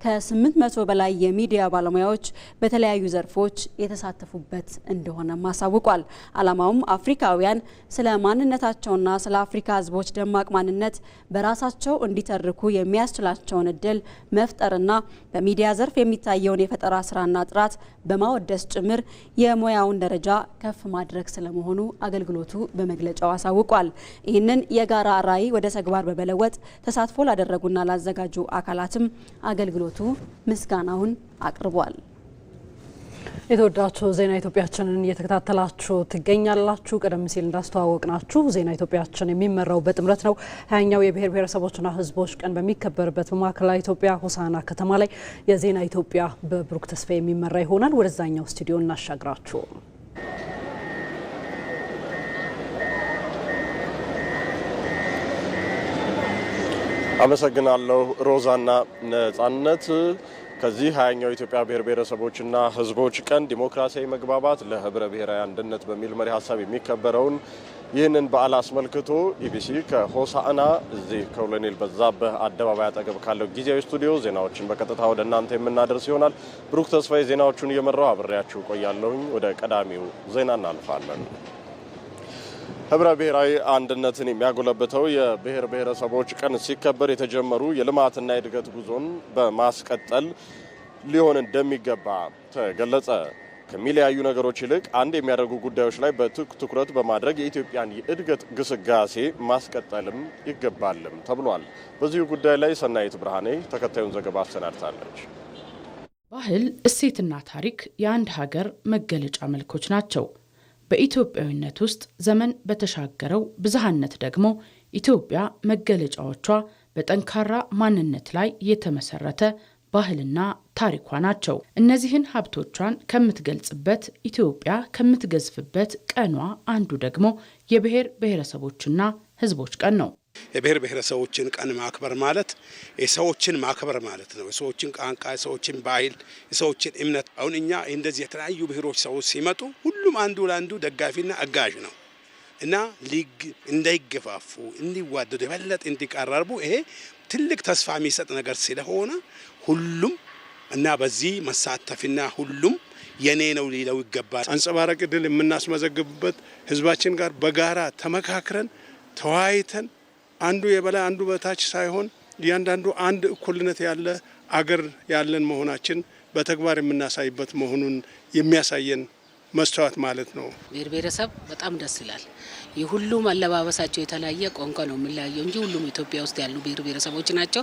ከ800 በላይ የሚዲያ ባለሙያዎች በተለያዩ ዘርፎች የተሳተፉበት እንደሆነም አሳውቋል። ዓላማውም አፍሪካውያን ስለ ማንነታቸውና ስለ አፍሪካ ሕዝቦች ደማቅ ማንነት በራሳቸው እንዲተርኩ የሚያስችላቸውን እድል መፍጠርና በሚዲያ ዘርፍ የሚታየውን የፈጠራ ስራና ጥራት በማወደስ ጭምር የሙያውን ደረጃ ከፍ ማድረግ ስለመሆኑ አገልግሎቱ በመግለጫው አሳውቋል። ይህንን የጋራ ራዕይ ወደ ተግባር በመለወጥ ተሳትፎ ላደረጉና ላዘጋጁ አካላትም አገልግሎቱ ምስጋናውን አቅርቧል። የተወዳችሁ ዜና ኢትዮጵያችንን እየተከታተላችሁ ትገኛላችሁ። ቀደም ሲል እንዳስተዋወቅናችሁ ዜና ኢትዮጵያችን የሚመራው በጥምረት ነው። 20ኛው የብሔር ብሔረሰቦችና ሕዝቦች ቀን በሚከበርበት በማዕከላዊ ኢትዮጵያ ሆሳዕና ከተማ ላይ የዜና ኢትዮጵያ በብሩክ ተስፋ የሚመራ ይሆናል። ወደዛኛው ስቱዲዮ እናሻግራችሁ። አመሰግናለሁ ሮዛና ነጻነት። ከዚህ 20ኛው የኢትዮጵያ ብሔር ብሔረሰቦችና ሕዝቦች ቀን ዲሞክራሲያዊ መግባባት ለህብረ ብሔራዊ አንድነት በሚል መሪ ሀሳብ የሚከበረውን ይህንን በዓል አስመልክቶ ኢቢሲ ከሆሳዕና እዚህ ኮሎኔል በዛብህ አደባባይ አጠገብ ካለው ጊዜያዊ ስቱዲዮ ዜናዎችን በቀጥታ ወደ እናንተ የምናደርስ ይሆናል። ብሩክ ተስፋዬ ዜናዎቹን እየመራው አብሬያችሁ ቆያለሁኝ። ወደ ቀዳሚው ዜና እናልፋለን። ህብረ ብሔራዊ አንድነትን የሚያጎለብተው የብሔር ብሔረሰቦች ቀን ሲከበር የተጀመሩ የልማትና የእድገት ጉዞን በማስቀጠል ሊሆን እንደሚገባ ተገለጸ። ከሚለያዩ ነገሮች ይልቅ አንድ የሚያደርጉ ጉዳዮች ላይ በትኩረት በማድረግ የኢትዮጵያን የእድገት ግስጋሴ ማስቀጠልም ይገባልም ተብሏል። በዚሁ ጉዳይ ላይ ሰናይት ብርሃኔ ተከታዩን ዘገባ አሰናድታለች። ባህል፣ እሴትና ታሪክ የአንድ ሀገር መገለጫ መልኮች ናቸው። በኢትዮጵያዊነት ውስጥ ዘመን በተሻገረው ብዝሃነት ደግሞ ኢትዮጵያ መገለጫዎቿ በጠንካራ ማንነት ላይ የተመሰረተ ባህልና ታሪኳ ናቸው። እነዚህን ሀብቶቿን ከምትገልጽበት ኢትዮጵያ ከምትገዝፍበት ቀኗ አንዱ ደግሞ የብሔር ብሔረሰቦችና ሕዝቦች ቀን ነው። የብሔር ብሔረሰቦችን ቀን ማክበር ማለት የሰዎችን ማክበር ማለት ነው። የሰዎችን ቋንቋ፣ የሰዎችን ባህል፣ የሰዎችን እምነት። አሁን እኛ እንደዚህ የተለያዩ ብሔሮች ሰዎች ሲመጡ ሁሉም አንዱ ለአንዱ ደጋፊና አጋዥ ነው እና እንዳይገፋፉ፣ እንዲዋደዱ፣ የበለጠ እንዲቀራርቡ ይሄ ትልቅ ተስፋ የሚሰጥ ነገር ስለሆነ ሁሉም እና በዚህ መሳተፍና ሁሉም የኔ ነው ሊለው ይገባል። አንጸባራቂ ድል የምናስመዘግብበት ህዝባችን ጋር በጋራ ተመካክረን ተወያይተን አንዱ የበላይ አንዱ በታች ሳይሆን እያንዳንዱ አንድ እኩልነት ያለ አገር ያለን መሆናችን በተግባር የምናሳይበት መሆኑን የሚያሳየን መስተዋት ማለት ነው። ብሔር ብሔረሰብ በጣም ደስ ይላል። የሁሉም አለባበሳቸው የተለያየ ቋንቋ ነው የሚለያየው እንጂ ሁሉም ኢትዮጵያ ውስጥ ያሉ ብሔር ብሔረሰቦች ናቸው።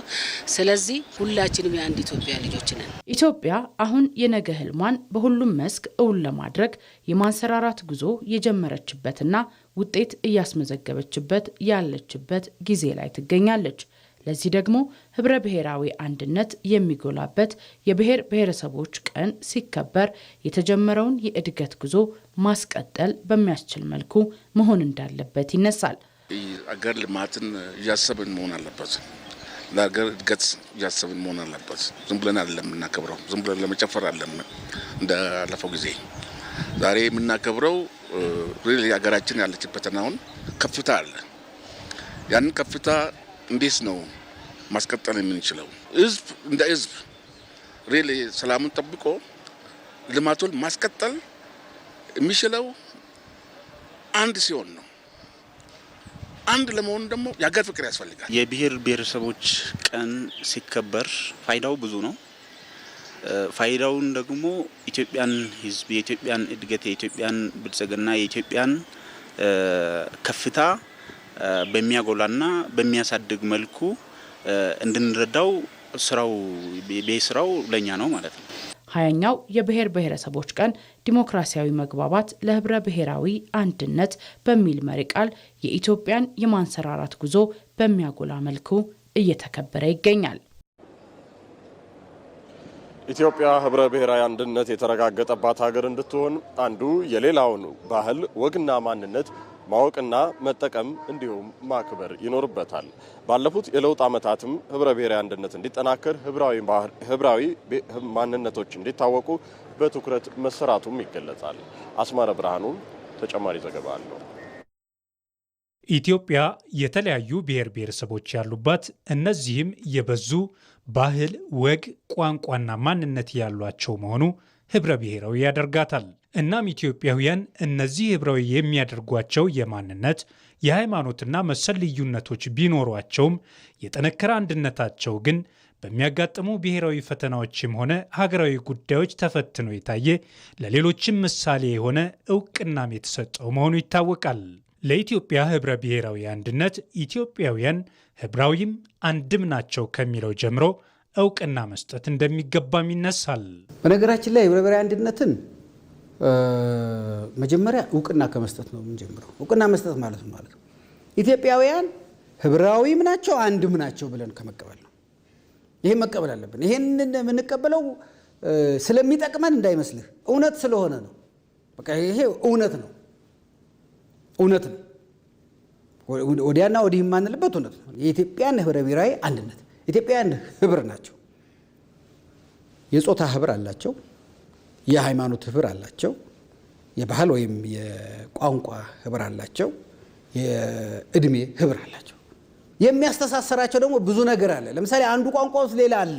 ስለዚህ ሁላችንም የአንድ ኢትዮጵያ ልጆች ነን። ኢትዮጵያ አሁን የነገ ህልሟን በሁሉም መስክ እውን ለማድረግ የማንሰራራት ጉዞ የጀመረችበትና ውጤት እያስመዘገበችበት ያለችበት ጊዜ ላይ ትገኛለች። ለዚህ ደግሞ ህብረ ብሔራዊ አንድነት የሚጎላበት የብሔር ብሔረሰቦች ቀን ሲከበር የተጀመረውን የእድገት ጉዞ ማስቀጠል በሚያስችል መልኩ መሆን እንዳለበት ይነሳል። አገር ልማትን እያሰብን መሆን አለበት። ለአገር እድገት እያሰብን መሆን አለበት። ዝም ብለን አይደለም የምናከብረው፣ ዝም ብለን ለመጨፈር አይደለም እንዳለፈው ጊዜ። ዛሬ የምናከብረው ሀገራችን ያለችበትን አሁን ከፍታ አለ። ያንን ከፍታ እንዴት ነው ማስቀጠል የምንችለው? ህዝብ እንደ ህዝብ ሪሊ ሰላሙን ጠብቆ ልማቱን ማስቀጠል የሚችለው አንድ ሲሆን ነው። አንድ ለመሆን ደግሞ የሀገር ፍቅር ያስፈልጋል። የብሔር ብሔረሰቦች ቀን ሲከበር ፋይዳው ብዙ ነው። ፋይዳውን ደግሞ ኢትዮጵያን ህዝብ፣ የኢትዮጵያን እድገት፣ የኢትዮጵያን ብልጽግና፣ የኢትዮጵያን ከፍታ በሚያጎላና በሚያሳድግ መልኩ እንድንረዳው ስራው ለኛ ነው ማለት ነው። 20ኛው የብሔር ብሔረሰቦች ቀን ዲሞክራሲያዊ መግባባት ለህብረ ብሔራዊ አንድነት በሚል መሪ ቃል የኢትዮጵያን የማንሰራራት ጉዞ በሚያጎላ መልኩ እየተከበረ ይገኛል። ኢትዮጵያ ህብረ ብሔራዊ አንድነት የተረጋገጠባት ሀገር እንድትሆን አንዱ የሌላውን ባህል፣ ወግና ማንነት ማወቅና መጠቀም እንዲሁም ማክበር ይኖርበታል። ባለፉት የለውጥ ዓመታትም ህብረ ብሔራዊ አንድነት እንዲጠናከር፣ ህብራዊ ማንነቶች እንዲታወቁ በትኩረት መሰራቱም ይገለጻል። አስማረ ብርሃኑ ተጨማሪ ዘገባ አለው። ኢትዮጵያ የተለያዩ ብሔር ብሔረሰቦች ያሉባት፣ እነዚህም የበዙ ባህል፣ ወግ፣ ቋንቋና ማንነት ያሏቸው መሆኑ ህብረ ብሔራዊ ያደርጋታል። እናም ኢትዮጵያውያን እነዚህ ህብራዊ የሚያደርጓቸው የማንነት የሃይማኖትና መሰል ልዩነቶች ቢኖሯቸውም የጠነከረ አንድነታቸው ግን በሚያጋጥሙ ብሔራዊ ፈተናዎችም ሆነ ሀገራዊ ጉዳዮች ተፈትኖ የታየ ለሌሎችም ምሳሌ የሆነ እውቅናም የተሰጠው መሆኑ ይታወቃል። ለኢትዮጵያ ህብረ ብሔራዊ አንድነት ኢትዮጵያውያን ህብራዊም አንድም ናቸው ከሚለው ጀምሮ እውቅና መስጠት እንደሚገባም ይነሳል። በነገራችን ላይ ህብረ ብሔራዊ አንድነትን መጀመሪያ እውቅና ከመስጠት ነው የምንጀምረው። እውቅና መስጠት ማለት ነው ኢትዮጵያውያን ህብራዊም ናቸው አንድም ናቸው ብለን ከመቀበል ነው። ይሄን መቀበል አለብን። ይሄንን የምንቀበለው ስለሚጠቅመን እንዳይመስልህ፣ እውነት ስለሆነ ነው። በቃ ይሄ እውነት ነው። ወዲያና ወዲህ የማንልበት እውነት ነው። የኢትዮጵያን ህብረ ብሔራዊ አንድነት ኢትዮጵያውያን ህብር ናቸው። የጾታ ህብር አላቸው፣ የሃይማኖት ህብር አላቸው፣ የባህል ወይም የቋንቋ ህብር አላቸው፣ የእድሜ ህብር አላቸው። የሚያስተሳሰራቸው ደግሞ ብዙ ነገር አለ። ለምሳሌ አንዱ ቋንቋ ውስጥ ሌላ አለ።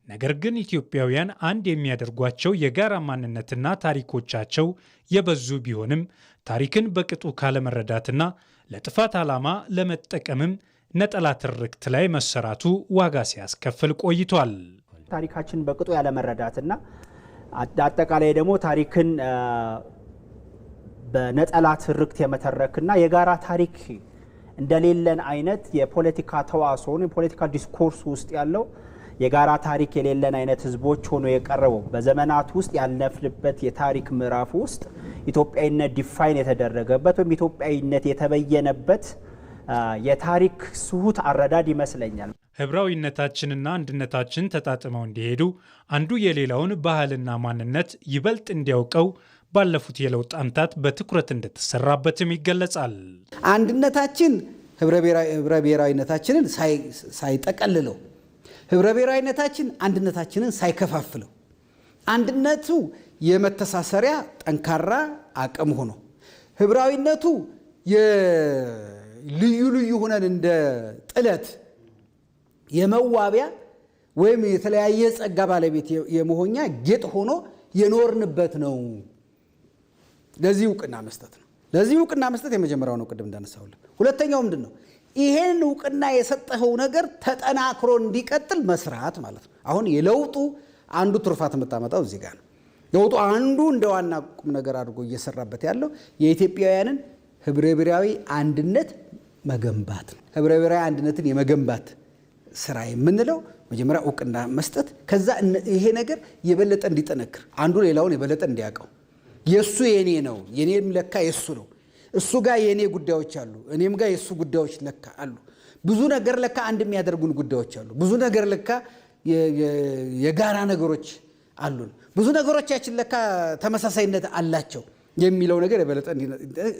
ነገር ግን ኢትዮጵያውያን አንድ የሚያደርጓቸው የጋራ ማንነትና ታሪኮቻቸው የበዙ ቢሆንም ታሪክን በቅጡ ካለመረዳትና ለጥፋት ዓላማ ለመጠቀምም ነጠላ ትርክት ላይ መሰራቱ ዋጋ ሲያስከፍል ቆይቷል። ታሪካችን በቅጡ ያለመረዳትና አጠቃላይ ደግሞ ታሪክን በነጠላ ትርክት የመተረክና የጋራ ታሪክ እንደሌለን አይነት የፖለቲካ ተዋሶን የፖለቲካ ዲስኮርስ ውስጥ ያለው የጋራ ታሪክ የሌለን አይነት ህዝቦች ሆኖ የቀረበው በዘመናት ውስጥ ያልነፍልበት የታሪክ ምዕራፍ ውስጥ ኢትዮጵያዊነት ዲፋይን የተደረገበት ወይም ኢትዮጵያዊነት የተበየነበት የታሪክ ስሁት አረዳድ ይመስለኛል። ህብራዊነታችንና አንድነታችን ተጣጥመው እንዲሄዱ አንዱ የሌላውን ባህልና ማንነት ይበልጥ እንዲያውቀው ባለፉት የለውጥ ዓመታት በትኩረት እንደተሰራበትም ይገለጻል። አንድነታችን ህብረ ብሔራዊነታችንን ሳይጠቀልለው፣ ህብረ ብሔራዊነታችን አንድነታችንን ሳይከፋፍለው፣ አንድነቱ የመተሳሰሪያ ጠንካራ አቅም ሆኖ ህብራዊነቱ ልዩ ልዩ ሆነን እንደ ጥለት የመዋቢያ ወይም የተለያየ ጸጋ ባለቤት የመሆኛ ጌጥ ሆኖ የኖርንበት ነው። ለዚህ እውቅና መስጠት ነው። ለዚህ እውቅና መስጠት የመጀመሪያው ነው፣ ቅድም እንዳነሳሁልህ። ሁለተኛው ምንድን ነው? ይሄን እውቅና የሰጠኸው ነገር ተጠናክሮ እንዲቀጥል መስራት ማለት ነው። አሁን የለውጡ አንዱ ትሩፋት የምታመጣው እዚህ ጋር ነው። ለውጡ አንዱ እንደ ዋና ቁም ነገር አድርጎ እየሰራበት ያለው የኢትዮጵያውያንን ህብረ ብሔራዊ አንድነት መገንባት ነው። ህብረ ብሔራዊ አንድነትን የመገንባት ስራ የምንለው መጀመሪያ እውቅና መስጠት፣ ከዛ ይሄ ነገር የበለጠ እንዲጠነክር፣ አንዱ ሌላውን የበለጠ እንዲያውቀው፣ የሱ የኔ ነው፣ የኔም ለካ የሱ ነው፣ እሱ ጋር የኔ ጉዳዮች አሉ፣ እኔም ጋር የሱ ጉዳዮች ለካ አሉ፣ ብዙ ነገር ለካ አንድ የሚያደርጉን ጉዳዮች አሉ፣ ብዙ ነገር ለካ የጋራ ነገሮች አሉን፣ ብዙ ነገሮቻችን ለካ ተመሳሳይነት አላቸው የሚለው ነገር የበለጠ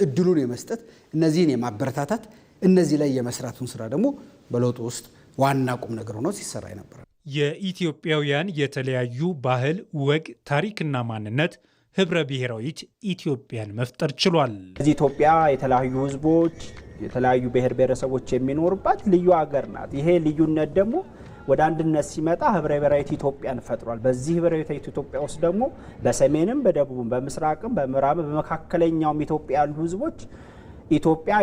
እድሉን የመስጠት እነዚህን የማበረታታት እነዚህ ላይ የመስራቱን ስራ ደግሞ በለውጡ ውስጥ ዋና ቁም ነገር ሆኖ ሲሰራ ነበር። የኢትዮጵያውያን የተለያዩ ባህል፣ ወግ፣ ታሪክና ማንነት ህብረ ብሔራዊት ኢትዮጵያን መፍጠር ችሏል። እዚህ ኢትዮጵያ የተለያዩ ህዝቦች፣ የተለያዩ ብሔር ብሔረሰቦች የሚኖሩባት ልዩ ሀገር ናት። ይሄ ልዩነት ደግሞ ወደ አንድነት ሲመጣ ህብረ ብሔራዊት ኢትዮጵያን ፈጥሯል። በዚህ ህብረ ብሔራዊት ኢትዮጵያ ውስጥ ደግሞ በሰሜንም፣ በደቡብም፣ በምስራቅም፣ በምዕራብም በመካከለኛውም ኢትዮጵያ ያሉ ህዝቦች ኢትዮጵያ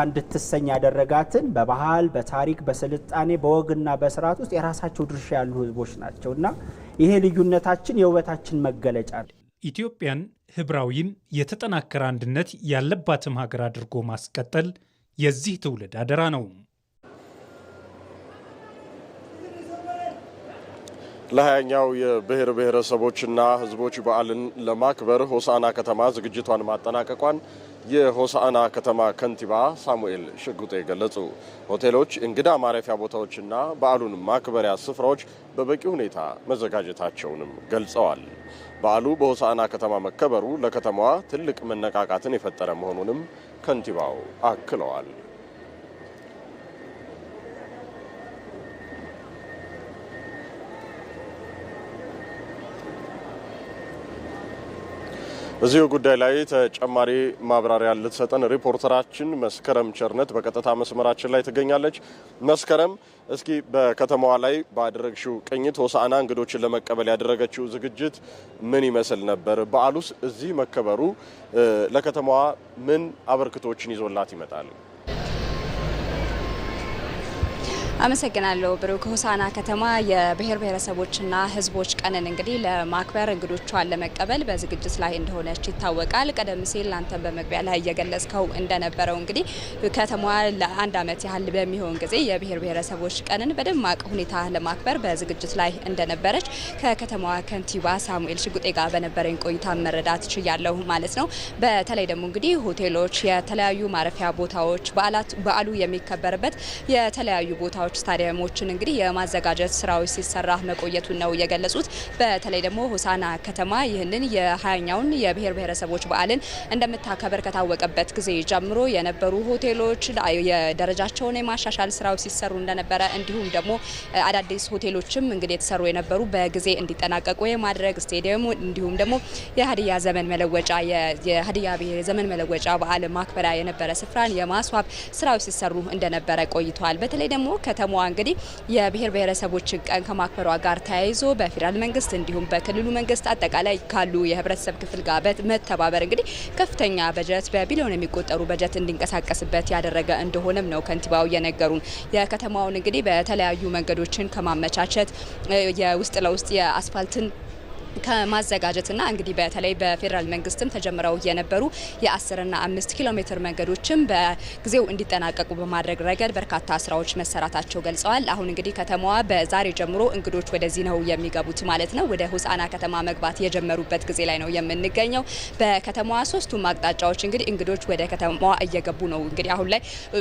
እንድትሰኝ ያደረጋትን በባህል፣ በታሪክ፣ በስልጣኔ፣ በወግና በስርዓት ውስጥ የራሳቸው ድርሻ ያሉ ህዝቦች ናቸው እና ይሄ ልዩነታችን የውበታችን መገለጫ ነው። ኢትዮጵያን ህብራዊም የተጠናከረ አንድነት ያለባትም ሀገር አድርጎ ማስቀጠል የዚህ ትውልድ አደራ ነው። ለሃያኛው የብሔር ብሔረሰቦችና ህዝቦች በዓልን ለማክበር ሆሳዕና ከተማ ዝግጅቷን ማጠናቀቋን የሆሳዕና ከተማ ከንቲባ ሳሙኤል ሽጉጤ ገለጹ። ሆቴሎች፣ እንግዳ ማረፊያ ቦታዎችና በዓሉን ማክበሪያ ስፍራዎች በበቂ ሁኔታ መዘጋጀታቸውንም ገልጸዋል። በዓሉ በሆሳዕና ከተማ መከበሩ ለከተማዋ ትልቅ መነቃቃትን የፈጠረ መሆኑንም ከንቲባው አክለዋል። በዚሁ ጉዳይ ላይ ተጨማሪ ማብራሪያ ልትሰጠን ሪፖርተራችን መስከረም ቸርነት በቀጥታ መስመራችን ላይ ትገኛለች። መስከረም፣ እስኪ በከተማዋ ላይ ባደረግሽው ቅኝት ሆሳዕና እንግዶችን ለመቀበል ያደረገችው ዝግጅት ምን ይመስል ነበር? በዓሉስ እዚህ መከበሩ ለከተማዋ ምን አበርክቶችን ይዞላት ይመጣል? አመሰግናለሁ ብሩክ። ሆሳዕና ከተማ የብሔር ብሔረሰቦችና ህዝቦች ቀንን እንግዲህ ለማክበር እንግዶቿን ለመቀበል በዝግጅት ላይ እንደሆነች ይታወቃል። ቀደም ሲል አንተን በመግቢያ ላይ እየገለጽከው እንደነበረው እንግዲህ ከተማዋ ለአንድ ዓመት ያህል በሚሆን ጊዜ የብሔር ብሔረሰቦች ቀንን በደማቅ ሁኔታ ለማክበር በዝግጅት ላይ እንደነበረች ከከተማዋ ከንቲባ ሳሙኤል ሽጉጤ ጋር በነበረኝ ቆይታ መረዳት ችያለሁ ማለት ነው። በተለይ ደግሞ እንግዲህ ሆቴሎች፣ የተለያዩ ማረፊያ ቦታዎች፣ በዓሉ የሚከበርበት የተለያዩ ቦታዎች ቦታዎች ስታዲየሞችን እንግዲህ የማዘጋጀት ስራዎች ሲሰራ መቆየቱን ነው የገለጹት። በተለይ ደግሞ ሆሳና ከተማ ይህንን የ20ኛውን የብሔር ብሔረሰቦች በዓልን እንደምታከበር ከታወቀበት ጊዜ ጀምሮ የነበሩ ሆቴሎች የደረጃቸውን የማሻሻል ስራዎች ሲሰሩ እንደነበረ እንዲሁም ደግሞ አዳዲስ ሆቴሎችም እንግዲህ የተሰሩ የነበሩ በጊዜ እንዲጠናቀቁ የማድረግ ስታዲየሙ እንዲሁም ደግሞ የሀዲያ ዘመን መለወጫ የሀዲያ ብሔር ዘመን መለወጫ በዓል ማክበሪያ የነበረ ስፍራን የማስዋብ ስራዎች ሲሰሩ እንደነበረ ቆይቷል። በተለይ ደግሞ ከተማዋ እንግዲህ የብሔር ብሔረሰቦች ቀን ከማክበሯ ጋር ተያይዞ በፌዴራል መንግስት እንዲሁም በክልሉ መንግስት አጠቃላይ ካሉ የህብረተሰብ ክፍል ጋር በመተባበር እንግዲህ ከፍተኛ በጀት በቢሊዮን የሚቆጠሩ በጀት እንዲንቀሳቀስበት ያደረገ እንደሆነም ነው ከንቲባው የነገሩን። የከተማውን እንግዲህ በተለያዩ መንገዶችን ከማመቻቸት የውስጥ ለውስጥ የአስፋልትን ከማዘጋጀትና እንግዲህ በተለይ በፌዴራል መንግስትም ተጀምረው የነበሩ የ10 እና 5 ኪሎ ሜትር መንገዶችም በጊዜው እንዲጠናቀቁ በማድረግ ረገድ በርካታ ስራዎች መሰራታቸው ገልጸዋል። አሁን እንግዲህ ከተማዋ በዛሬ ጀምሮ እንግዶች ወደዚህ ነው የሚገቡት ማለት ነው። ወደ ሆሳና ከተማ መግባት የጀመሩበት ጊዜ ላይ ነው የምንገኘው። በከተማዋ ሶስቱም አቅጣጫዎች እንግዲህ እንግዶች ወደ ከተማዋ እየገቡ ነው። እንግዲህ አሁን ላይ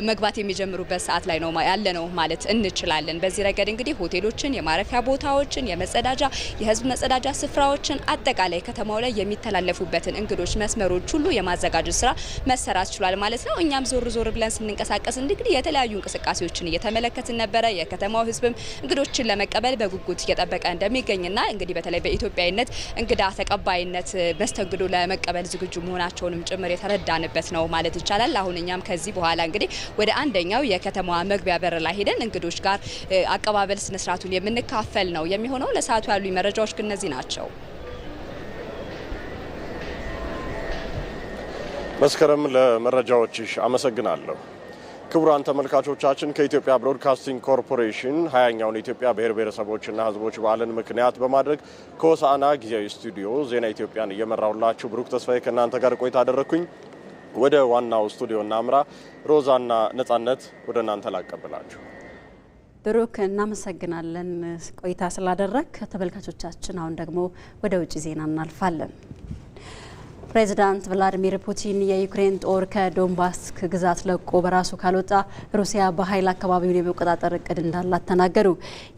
መግባት የሚጀምሩበት ሰዓት ላይ ነው ያለ ነው ማለት እንችላለን። በዚህ ረገድ እንግዲህ ሆቴሎችን፣ የማረፊያ ቦታዎችን፣ የመጸዳጃ የህዝብ መጸዳጃ ስፍራ ስራዎችን አጠቃላይ ከተማው ላይ የሚተላለፉበትን እንግዶች መስመሮች ሁሉ የማዘጋጀት ስራ መሰራት ችሏል ማለት ነው። እኛም ዞር ዞር ብለን ስንንቀሳቀስ እንግዲህ የተለያዩ እንቅስቃሴዎችን እየተመለከትን ነበረ። የከተማው ህዝብም እንግዶችን ለመቀበል በጉጉት እየጠበቀ እንደሚገኝና እንግዲህ በተለይ በኢትዮጵያዊነት እንግዳ ተቀባይነት መስተንግዶ ለመቀበል ዝግጁ መሆናቸውንም ጭምር የተረዳንበት ነው ማለት ይቻላል። አሁን እኛም ከዚህ በኋላ እንግዲህ ወደ አንደኛው የከተማዋ መግቢያ በር ላይ ሄደን እንግዶች ጋር አቀባበል ስነስርዓቱን የምንካፈል ነው የሚሆነው። ለሰዓቱ ያሉ መረጃዎች ግን እነዚህ ናቸው። መስከረም ለመረጃዎችሽ አመሰግናለሁ። ክቡራን ተመልካቾቻችን ከኢትዮጵያ ብሮድካስቲንግ ኮርፖሬሽን 20ኛውን የኢትዮጵያ ብሔር ብሔረሰቦችና ህዝቦች በዓልን ምክንያት በማድረግ ከሆሳዕና ጊዜያዊ ስቱዲዮ ዜና ኢትዮጵያን እየመራሁላችሁ ብሩክ ተስፋዬ ከእናንተ ጋር ቆይታ አደረኩኝ። ወደ ዋናው ስቱዲዮ እናምራ። ሮዛና ነጻነት ወደ እናንተ ላቀብላችሁ። ብሩክ እናመሰግናለን ቆይታ ስላደረክ። ተመልካቾቻችን አሁን ደግሞ ወደ ውጭ ዜና እናልፋለን። ፕሬዚዳንት ቭላዲሚር ፑቲን የዩክሬን ጦር ከዶንባስ ግዛት ለቆ በራሱ ካልወጣ ሩሲያ በኃይል አካባቢውን የመቆጣጠር እቅድ እንዳላት ተናገሩ።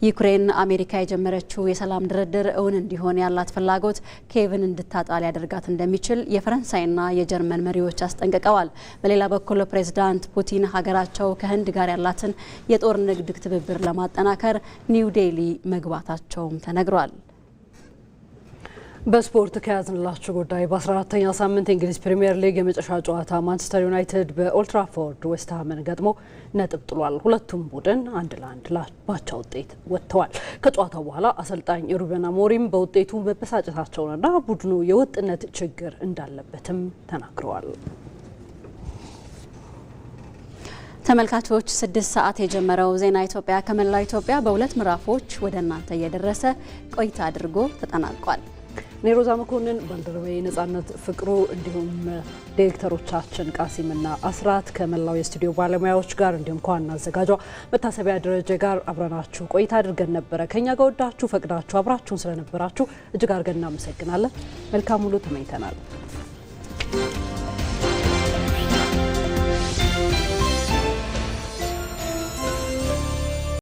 ዩክሬን አሜሪካ የጀመረችው የሰላም ድርድር እውን እንዲሆን ያላት ፍላጎት ኪየቭን እንድታጣ ሊያደርጋት እንደሚችል የፈረንሳይና የጀርመን መሪዎች አስጠንቅቀዋል። በሌላ በኩል ፕሬዚዳንት ፑቲን ሀገራቸው ከህንድ ጋር ያላትን የጦር ንግድ ትብብር ለማጠናከር ኒው ዴሊ መግባታቸውም ተነግሯል። በስፖርት ከያዝንላችሁ ጉዳይ በ14ኛ ሳምንት የእንግሊዝ ፕሪሚየር ሊግ የመጨረሻ ጨዋታ ማንቸስተር ዩናይትድ በኦልትራፎርድ ዌስትሃምን ገጥሞ ነጥብ ጥሏል። ሁለቱም ቡድን 1-1 ባቻ ውጤት ወጥተዋል። ከጨዋታው በኋላ አሰልጣኝ ሩበን አሞሪም በውጤቱ መበሳጨታቸውንና ቡድኑ የወጥነት ችግር እንዳለበትም ተናግረዋል። ተመልካቾች 6 ሰዓት የጀመረው ዜና ኢትዮጵያ ከመላው ኢትዮጵያ በሁለት ምዕራፎች ወደ እናንተ እየደረሰ ቆይታ አድርጎ ተጠናቋል። እኔ ሮዛ መኮንን፣ ባልደረባዬ ነጻነት ፍቅሩ እንዲሁም ዳይሬክተሮቻችን ቃሲምና አስራት ከመላው የስቱዲዮ ባለሙያዎች ጋር እንዲሁም ከዋና አዘጋጇ መታሰቢያ ደረጀ ጋር አብረናችሁ ቆይታ አድርገን ነበረ። ከኛ ጋር ወዳችሁ ፈቅዳችሁ አብራችሁን ስለነበራችሁ እጅግ አድርገን እናመሰግናለን። መልካም ሙሉ ተመኝተናል።